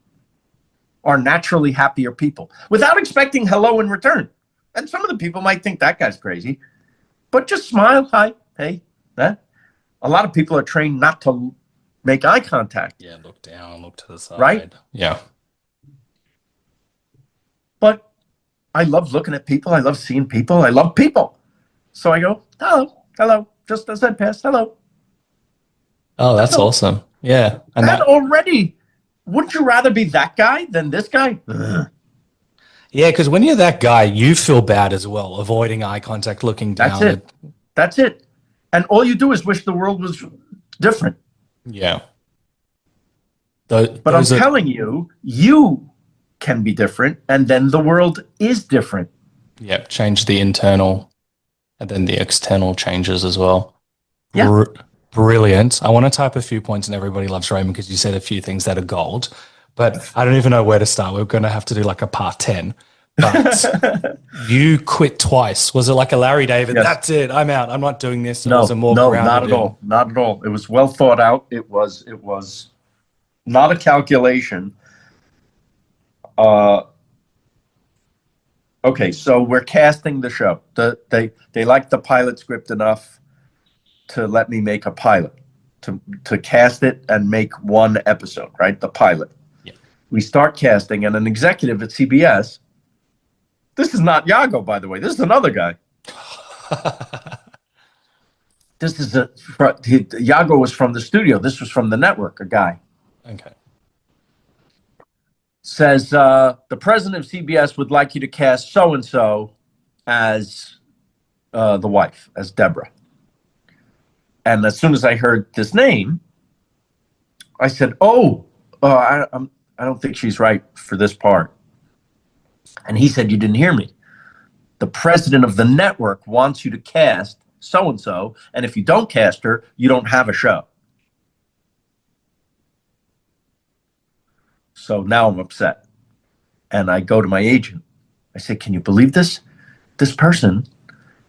are naturally happier people without expecting hello in return. And some of the people might think that guy's crazy, but just smile, hi, hey, that. A lot of people are trained not to make eye contact. Yeah, look down, look to the side. Right? Yeah. But I love looking at people. I love seeing people. I love people. So I go, hello, just as I pass, hello. Oh, that's awesome. Yeah. And that already, wouldn't you rather be that guy than this guy? Yeah, because when you're that guy, you feel bad as well, avoiding eye contact, looking down. That's it. And all you do is wish the world was different. Yeah. But I'm telling you, you can be different, and then the world is different. Yep, change the internal, and then the external changes as well. Yeah. Brilliant. I want to type a few points, and everybody loves Raymond because you said a few things that are gold, but I don't even know where to start. We're going to have to do like a part 10. But you quit twice. Was it like a Larry David? Yes. That's it. I'm out. I'm not doing this. No, was it more not at all. Not at all. It was well thought out. It was not a calculation. Okay, so we're casting the show. They liked the pilot script enough to let me make a pilot, to cast it and make one episode, right? The pilot. Yeah. We start casting, and an executive at CBS, this is not Yago, by the way. This is another guy. This is Yago was from the studio. This was from the network, a guy. Okay. Says, the president of CBS would like you to cast so-and-so as the wife, as Deborah. And as soon as I heard this name, I said, I don't think she's right for this part. And he said, you didn't hear me. The president of the network wants you to cast so-and-so, and if you don't cast her, you don't have a show. So now I'm upset. And I go to my agent. I say, can you believe this? This person,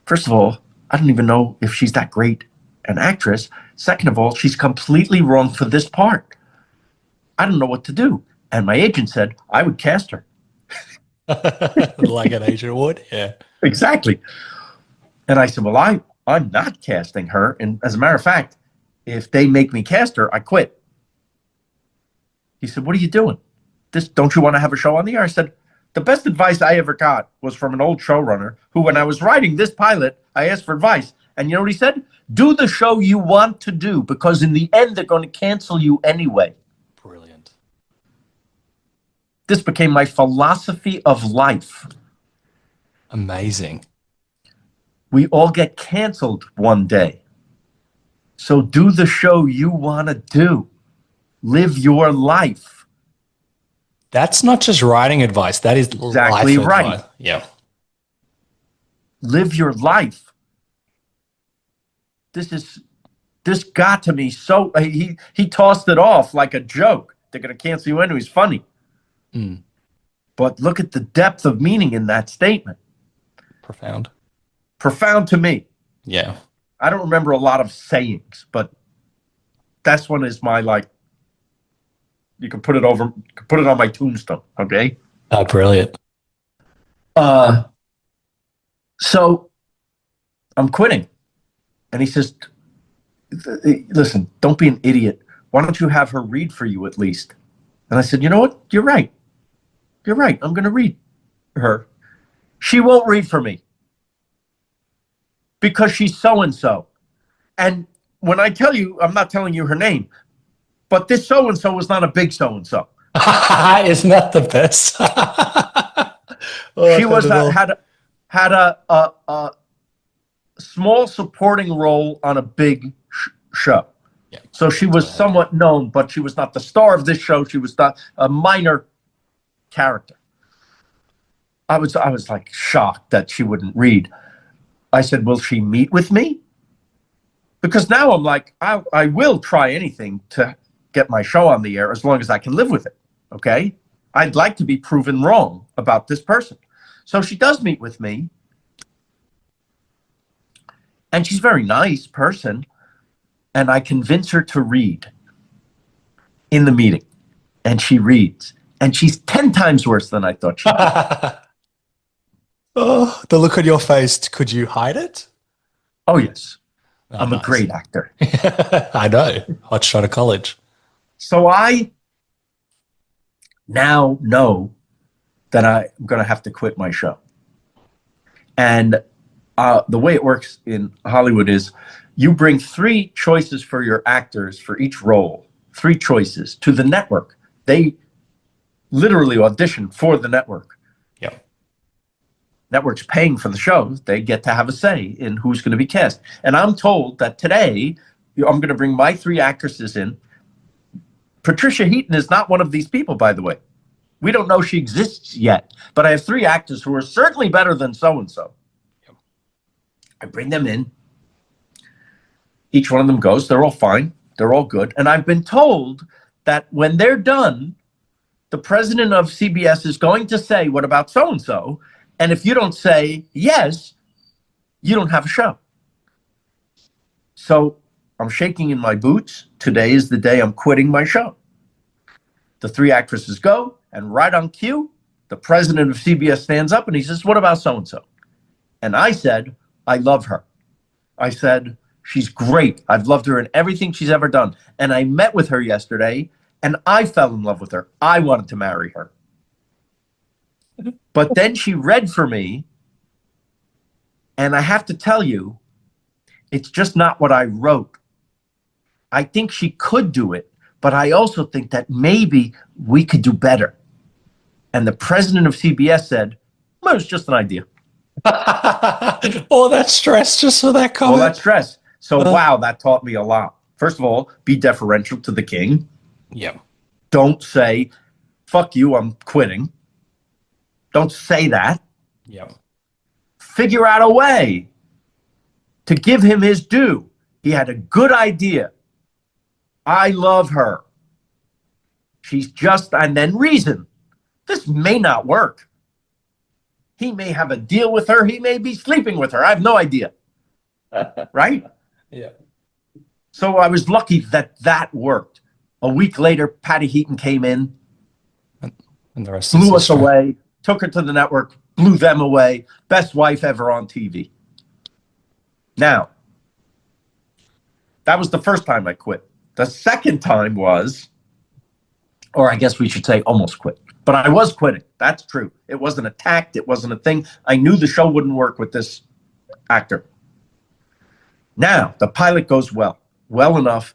first of all, I don't even know if she's that great an actress. Second of all, she's completely wrong for this part. I don't know what to do. And my agent said, I would cast her. Like an agent would? Yeah. Exactly. And I said, well, I'm not casting her. And as a matter of fact, if they make me cast her, I quit. He said, what are you doing? Don't you want to have a show on the air? I said, the best advice I ever got was from an old showrunner who, when I was writing this pilot, I asked for advice. And you know what he said? Do the show you want to do, because in the end, they're going to cancel you anyway. Brilliant. This became my philosophy of life. Amazing. We all get canceled one day. So do the show you want to do. Live your life. That's not just writing advice. That is exactly life right. Advice. Yeah. Live your life. This got to me so he tossed it off like a joke. They're going to cancel you anyway. He's funny. Mm. But look at the depth of meaning in that statement. Profound. Profound to me. Yeah. I don't remember a lot of sayings, but that's one is my, like, you can put it on my tombstone. Okay. Oh, brilliant. So I'm quitting. And he says, listen, don't be an idiot. Why don't you have her read for you at least? And I said, you know what? You're right. You're right. I'm going to read her. She won't read for me because she's so-and-so. And when I tell you, I'm not telling you her name, but this so-and-so was not a big so-and-so. Isn't that the best? She was had a small supporting role on a big show. Yeah. So she was somewhat known, but she was not the star of this show. She was not a minor character. I was like shocked that she wouldn't read. I said, will she meet with me? Because now I'm like, I will try anything to get my show on the air as long as I can live with it. Okay? I'd like to be proven wrong about this person. So she does meet with me. And she's a very nice person. And I convince her to read in the meeting. And she reads. And she's 10 times worse than I thought she would. Oh, the look on your face. Could you hide it? Oh, yes. Oh, I'm nice. a great actor. I know. Hot shot of college. So I now know that I'm going to have to quit my show. And the way it works in Hollywood is you bring 3 choices for your actors for each role, 3 choices to the network. They literally audition for the network. Yep. Network's paying for the show. They get to have a say in who's going to be cast. And I'm told that today I'm going to bring my 3 actresses in. Patricia Heaton is not one of these people, by the way. We don't know she exists yet, but I have 3 actors who are certainly better than so-and-so. Yep. I bring them in. Each one of them goes. They're all fine. They're all good. And I've been told that when they're done, the president of CBS is going to say, what about so-and-so? And if you don't say yes, you don't have a show. So I'm shaking in my boots. Today is the day I'm quitting my show. The 3 actresses go, and right on cue, the president of CBS stands up and he says, what about so-and-so? And I said, I love her. I said, she's great. I've loved her in everything she's ever done. And I met with her yesterday, and I fell in love with her. I wanted to marry her. But then she read for me, and I have to tell you, it's just not what I wrote. I think she could do it, but I also think that maybe we could do better. And the president of CBS said, well, it was just an idea. All that stress just for that comment. All that stress. So, wow, that taught me a lot. First of all, be deferential to the king. Yeah. Don't say, fuck you, I'm quitting. Don't say that. Yeah. Figure out a way to give him his due. He had a good idea. I love her. She's just, and then reason. This may not work. He may have a deal with her. He may be sleeping with her. I have no idea. Right? Yeah. So I was lucky that that worked. A week later, Patty Heaton came in, and the rest blew us away, took her to the network, blew them away. Best wife ever on TV. Now, that was the first time I quit. The second time was, or I guess we should say almost quit. But I was quitting. That's true. It wasn't a tact. It wasn't a thing. I knew the show wouldn't work with this actor. Now, the pilot goes well enough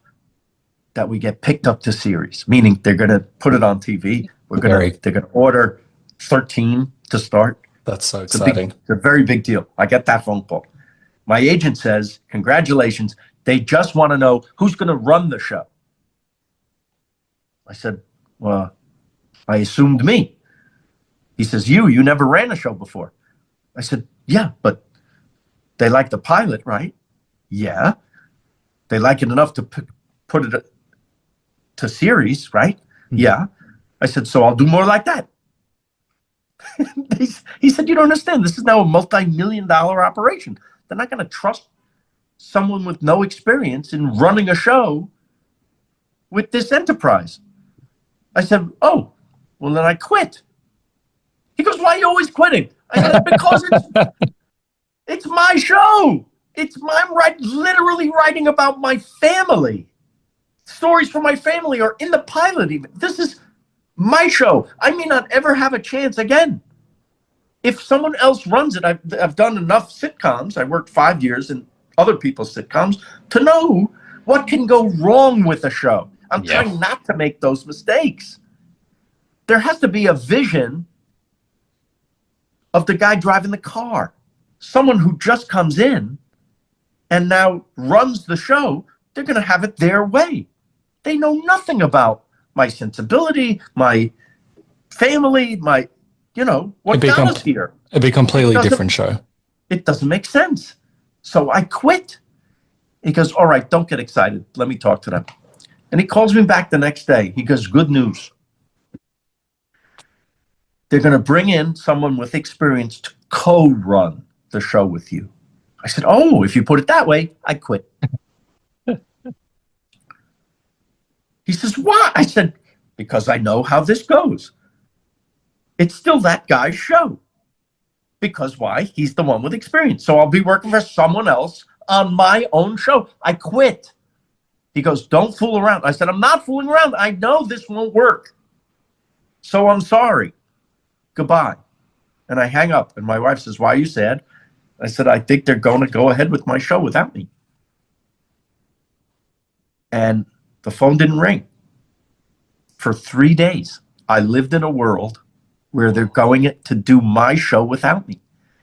that we get picked up to series, meaning they're going to put it on TV. They're going to order 13 to start. That's so exciting. It's a very big deal. I get that phone call. My agent says, congratulations. They just want to know who's going to run the show. I said, well, I assumed me. He says, you never ran a show before. I said, yeah, but they like the pilot, right? Yeah. They like it enough to put it to series, right? Mm-hmm. Yeah. I said, so I'll do more like that. He said, you don't understand. This is now a multi-million-dollar operation. They're not going to trust someone with no experience in running a show with this enterprise. I said, oh, well, then I quit. He goes, why are you always quitting? I said, because it's my show. I'm literally writing about my family. Stories from my family are in the pilot even. This is my show. I may not ever have a chance again. If someone else runs it, I've done enough sitcoms. I worked 5 years in other people's sitcoms to know what can go wrong with a show. I'm trying not to make those mistakes. There has to be a vision of the guy driving the car. Someone who just comes in and now runs the show, they're going to have it their way. They know nothing about my sensibility, my family, what got us here. It'd be a completely different show. It doesn't make sense. So I quit. He goes, all right, don't get excited. Let me talk to them. And he calls me back the next day. He goes, good news. They're going to bring in someone with experience to co-run the show with you. I said, oh, if you put it that way, I quit. He says, why? I said, because I know how this goes. It's still that guy's show. Because why? He's the one with experience. So I'll be working for someone else on my own show. I quit. He goes, don't fool around. I said, I'm not fooling around. I know this won't work. So I'm sorry. Goodbye. And I hang up. And my wife says, why are you sad? I said, I think they're going to go ahead with my show without me. And the phone didn't ring. For 3 days, I lived in a world where they're going to do my show without me.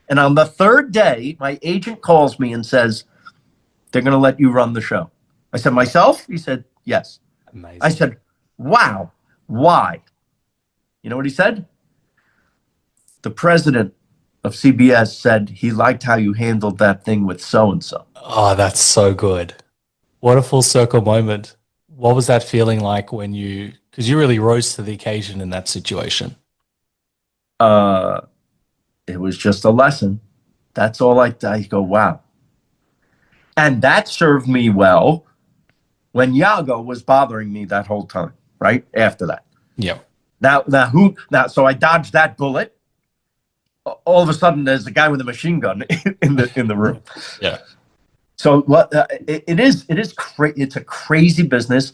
And on the third day, my agent calls me and says, they're going to let you run the show. I said, myself? He said, yes. Amazing. I said, wow, why? You know what he said? The president of CBS said he liked how you handled that thing with so-and-so. Oh, that's so good. What a full circle moment. What was that feeling like when because you really rose to the occasion in that situation? It was just a lesson. That's all I go, wow. And that served me well when Yago was bothering me that whole time, right? After that. Yeah. Now, so I dodged that bullet. All of a sudden, there's a guy with a machine gun in the room. Yeah. So it's a crazy business.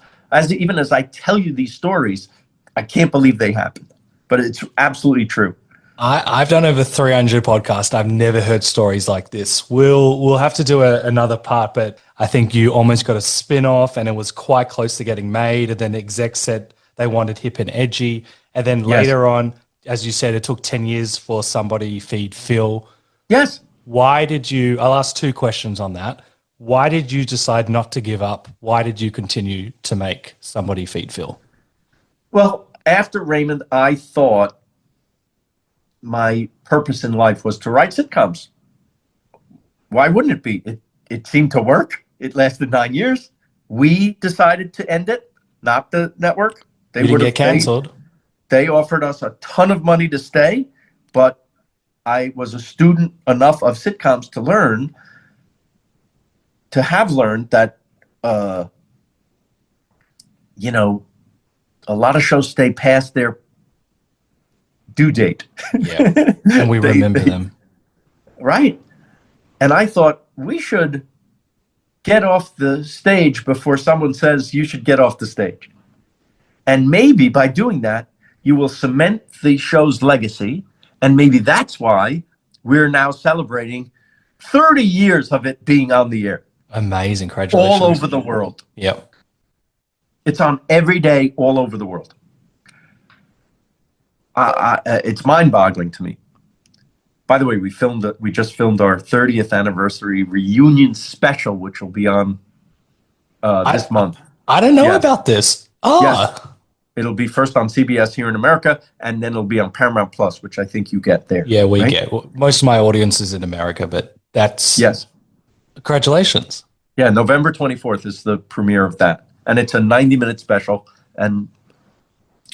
Even as I tell you these stories, I can't believe they happened, but it's absolutely true. I've done over 300 podcasts. I've never heard stories like this. We'll have to do another part, but I think you almost got a spin-off and it was quite close to getting made. And then the exec said they wanted hip and edgy. And then later on, as you said, it took 10 years for Somebody Feed Phil. Yes. I'll ask two questions on that. Why did you decide not to give up? Why did you continue to make Somebody Feed Phil? Well, after Raymond, I thought my purpose in life was to write sitcoms. Why wouldn't it be? It seemed to work. It lasted 9 years. We decided to end it, not the network. They didn't get canceled. They offered us a ton of money to stay, but I was a student enough of sitcoms to have learned that, a lot of shows stay past their due date. Yeah, and we remember them. Right. And I thought we should get off the stage before someone says you should get off the stage. And maybe by doing that, you will cement the show's legacy. And maybe that's why we're now celebrating 30 years of it being on the air. Amazing. Congratulations. All over the world. Yep. It's on every day all over the world. It's mind-boggling to me. By the way, we just filmed our 30th anniversary reunion special, which will be on this month. I don't know about this. Oh. Yes. It'll be first on CBS here in America, and then it'll be on Paramount Plus, which I think you get there. Yeah, we get. Most of my audience is in America, but that's... Yes. Congratulations. Yeah, November 24th is the premiere of that. And it's a 90-minute special, and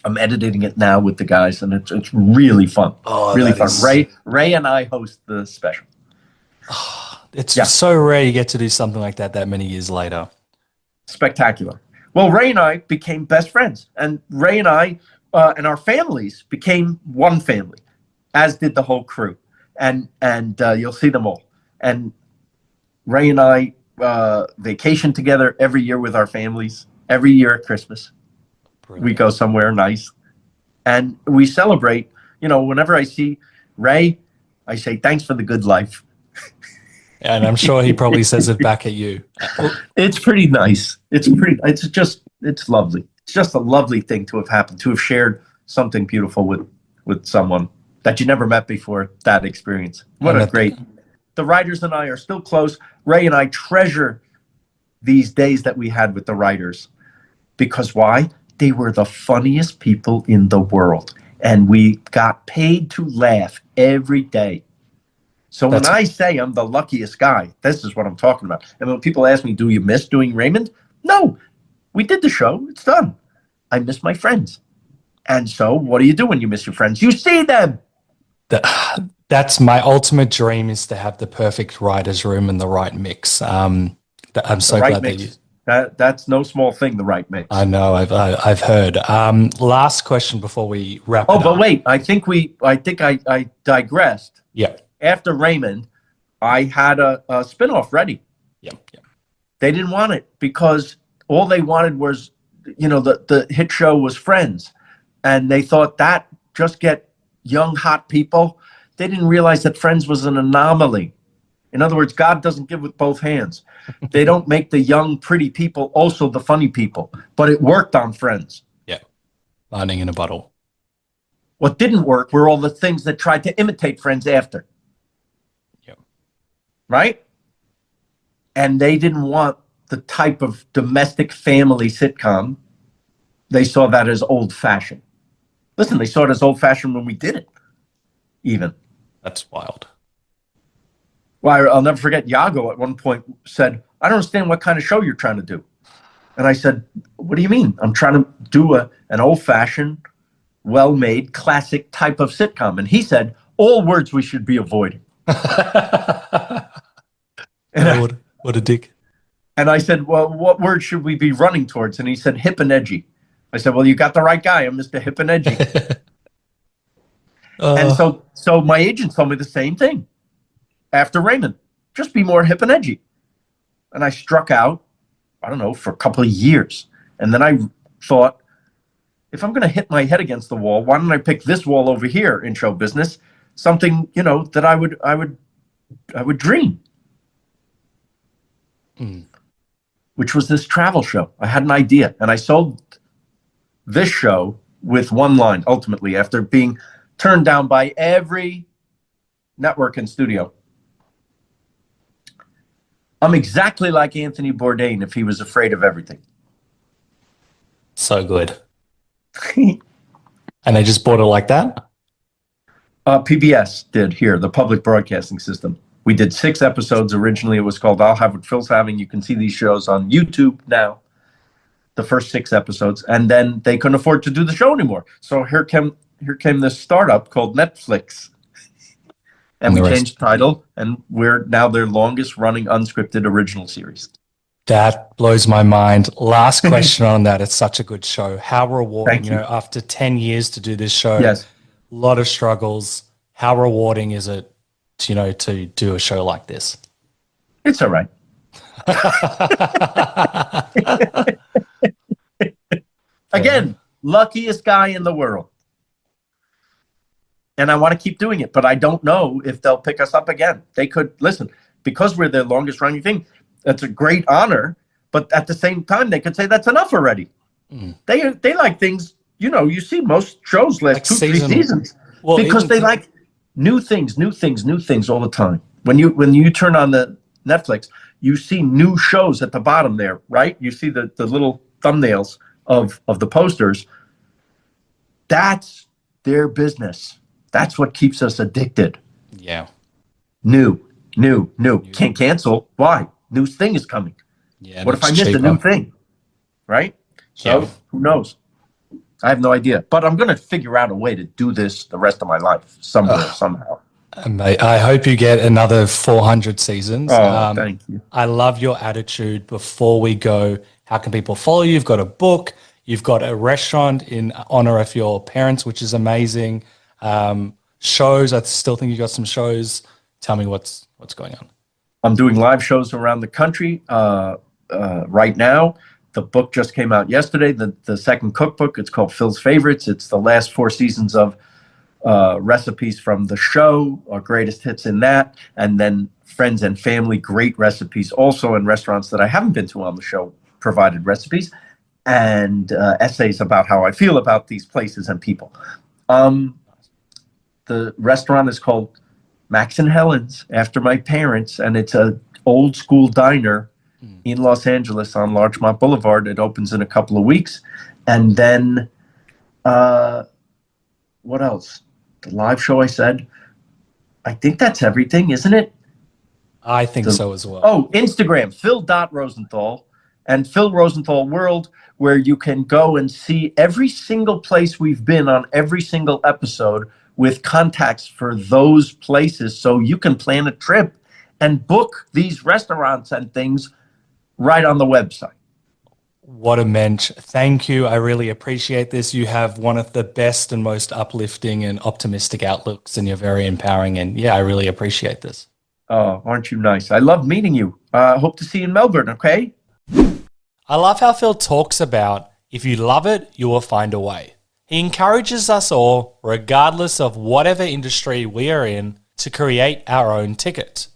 I'm editing it now with the guys, and it's really fun. Oh, really fun. Ray and I host the special. It's so rare you get to do something like that many years later. Spectacular. Well, Ray and I became best friends, and Ray and I and our families became one family, as did the whole crew. And you'll see them all. And Ray and I vacation together every year with our families, every year at Christmas. Brilliant. We go somewhere nice. And we celebrate, whenever I see Ray, I say, thanks for the good life. And I'm sure he probably says it back at you. It's pretty nice. It's lovely. It's just a lovely thing to have happened, to have shared something beautiful with someone that you never met before, that experience. The writers and I are still close. Ray and I treasure these days that we had with the writers. Because why? They were the funniest people in the world. And we got paid to laugh every day. So when I say I'm the luckiest guy, this is what I'm talking about. And when people ask me, do you miss doing Raymond? No, we did the show. It's done. I miss my friends. And so what do you do when you miss your friends? You see them. That's my ultimate dream, is to have the perfect writer's room and the right mix. I'm so glad that you... That's no small thing, the right mix. I know, I've heard. Last question before we wrap up. Oh, but wait, I think I digressed. Yeah. After Raymond, I had a spinoff ready. Yeah. They didn't want it because all they wanted was, the hit show was Friends. And they thought that just get young, hot people. They didn't realize that Friends was an anomaly. In other words, God doesn't give with both hands. They don't make the young, pretty people also the funny people. But it worked on Friends. Yeah. Lightning in a bottle. What didn't work were all the things that tried to imitate Friends after. Yep. Right? And they didn't want the type of domestic family sitcom. They saw that as old-fashioned. Listen, they saw it as old-fashioned when we did it, even. That's wild. Well, I'll never forget, Yago at one point said, I don't understand what kind of show you're trying to do. And I said, what do you mean? I'm trying to do an old-fashioned, well-made, classic type of sitcom. And he said, all words we should be avoiding. What a dick. And I said, well, what word should we be running towards? And he said, hip and edgy. I said, well, you got the right guy. I'm Mr. Hip and Edgy. And so my agent told me the same thing after Raymond. Just be more hip and edgy. And I struck out, I don't know, for a couple of years. And then I thought, if I'm going to hit my head against the wall, why don't I pick this wall over here in show business? Something, that I would dream. Which was this travel show. I had an idea, and I sold this show with one line, ultimately, after being turned down by every network and studio. I'm exactly like Anthony Bourdain if he was afraid of everything. So good. And they just bought it like that? PBS did here, the public broadcasting system. We did 6 episodes originally. It was called I'll Have What Phil's Having. You can see these shows on YouTube now, the first 6 episodes. And then they couldn't afford to do the show anymore. So here came this startup called Netflix. And we changed the title, and we're now their longest running unscripted original series. That blows my mind. Last question on that. It's such a good show. How rewarding, Thank you. After 10 years to do this show, Yes. a lot of struggles. How rewarding is it, to do a show like this? It's all right. Again, luckiest guy in the world. And I want to keep doing it, but I don't know if they'll pick us up again. They could, listen, because we're their longest running thing, that's a great honor, but at the same time, they could say that's enough already. They like things, you see most shows last Like 2-3 seasons because they like new things all the time. When you turn on the Netflix, you see new shows at the bottom there, right? You see the little thumbnails of the posters. That's their business. That's what keeps us addicted. Yeah. New. Can't cancel. Why? New thing is coming. Yeah. What if I missed a new thing? Right? So who knows? I have no idea. But I'm going to figure out a way to do this the rest of my life somehow. Mate, I hope you get another 400 seasons. Thank you. I love your attitude. Before we go, how can people follow you? You've got a book. You've got a restaurant in honor of your parents, which is amazing. Shows. I still think you got some shows. Tell me what's going on. I'm doing live shows around the country right now. The book just came out yesterday, the second cookbook. It's called Phil's Favorites. It's the last 4 seasons of recipes from the show, our greatest hits in that, and then friends and family, great recipes also in restaurants that I haven't been to on the show, provided recipes, and essays about how I feel about these places and people. The restaurant is called Max and Helen's, after my parents, and it's a old school diner in Los Angeles on Larchmont Boulevard. It opens in a couple of weeks. And then what else? The live show, I said. I think that's everything, isn't it? I think so as well. Oh, Instagram, Phil.Rosenthal and Phil Rosenthal World, where you can go and see every single place we've been on every single episode with contacts for those places, so you can plan a trip and book these restaurants and things right on the website. What a mensch. Thank you. I really appreciate this. You have one of the best and most uplifting and optimistic outlooks, and you're very empowering. And yeah, I really appreciate this. Oh, aren't you nice? I love meeting you. Hope to see you in Melbourne, okay? I love how Phil talks about if you love it, you will find a way. He encourages us all, regardless of whatever industry we are in, to create our own ticket.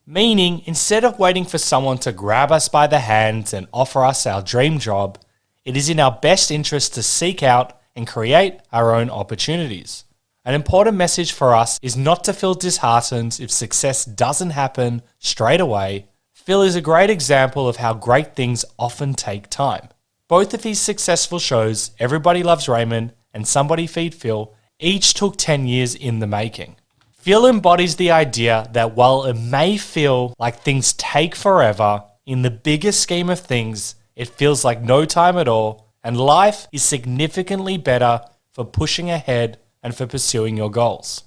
Meaning, instead of waiting for someone to grab us by the hands and offer us our dream job, it is in our best interest to seek out and create our own opportunities. An important message for us is not to feel disheartened if success doesn't happen straight away. Phil is a great example of how great things often take time. Both of his successful shows, Everybody Loves Raymond and Somebody Feed Phil, each took 10 years in the making. Phil embodies the idea that while it may feel like things take forever, in the bigger scheme of things, it feels like no time at all, and life is significantly better for pushing ahead and for pursuing your goals.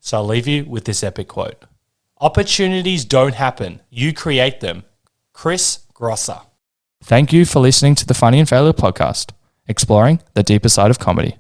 So I'll leave you with this epic quote. Opportunities don't happen, you create them. Chris Grosser. Thank you for listening to the Funny and Failure podcast, exploring the deeper side of comedy.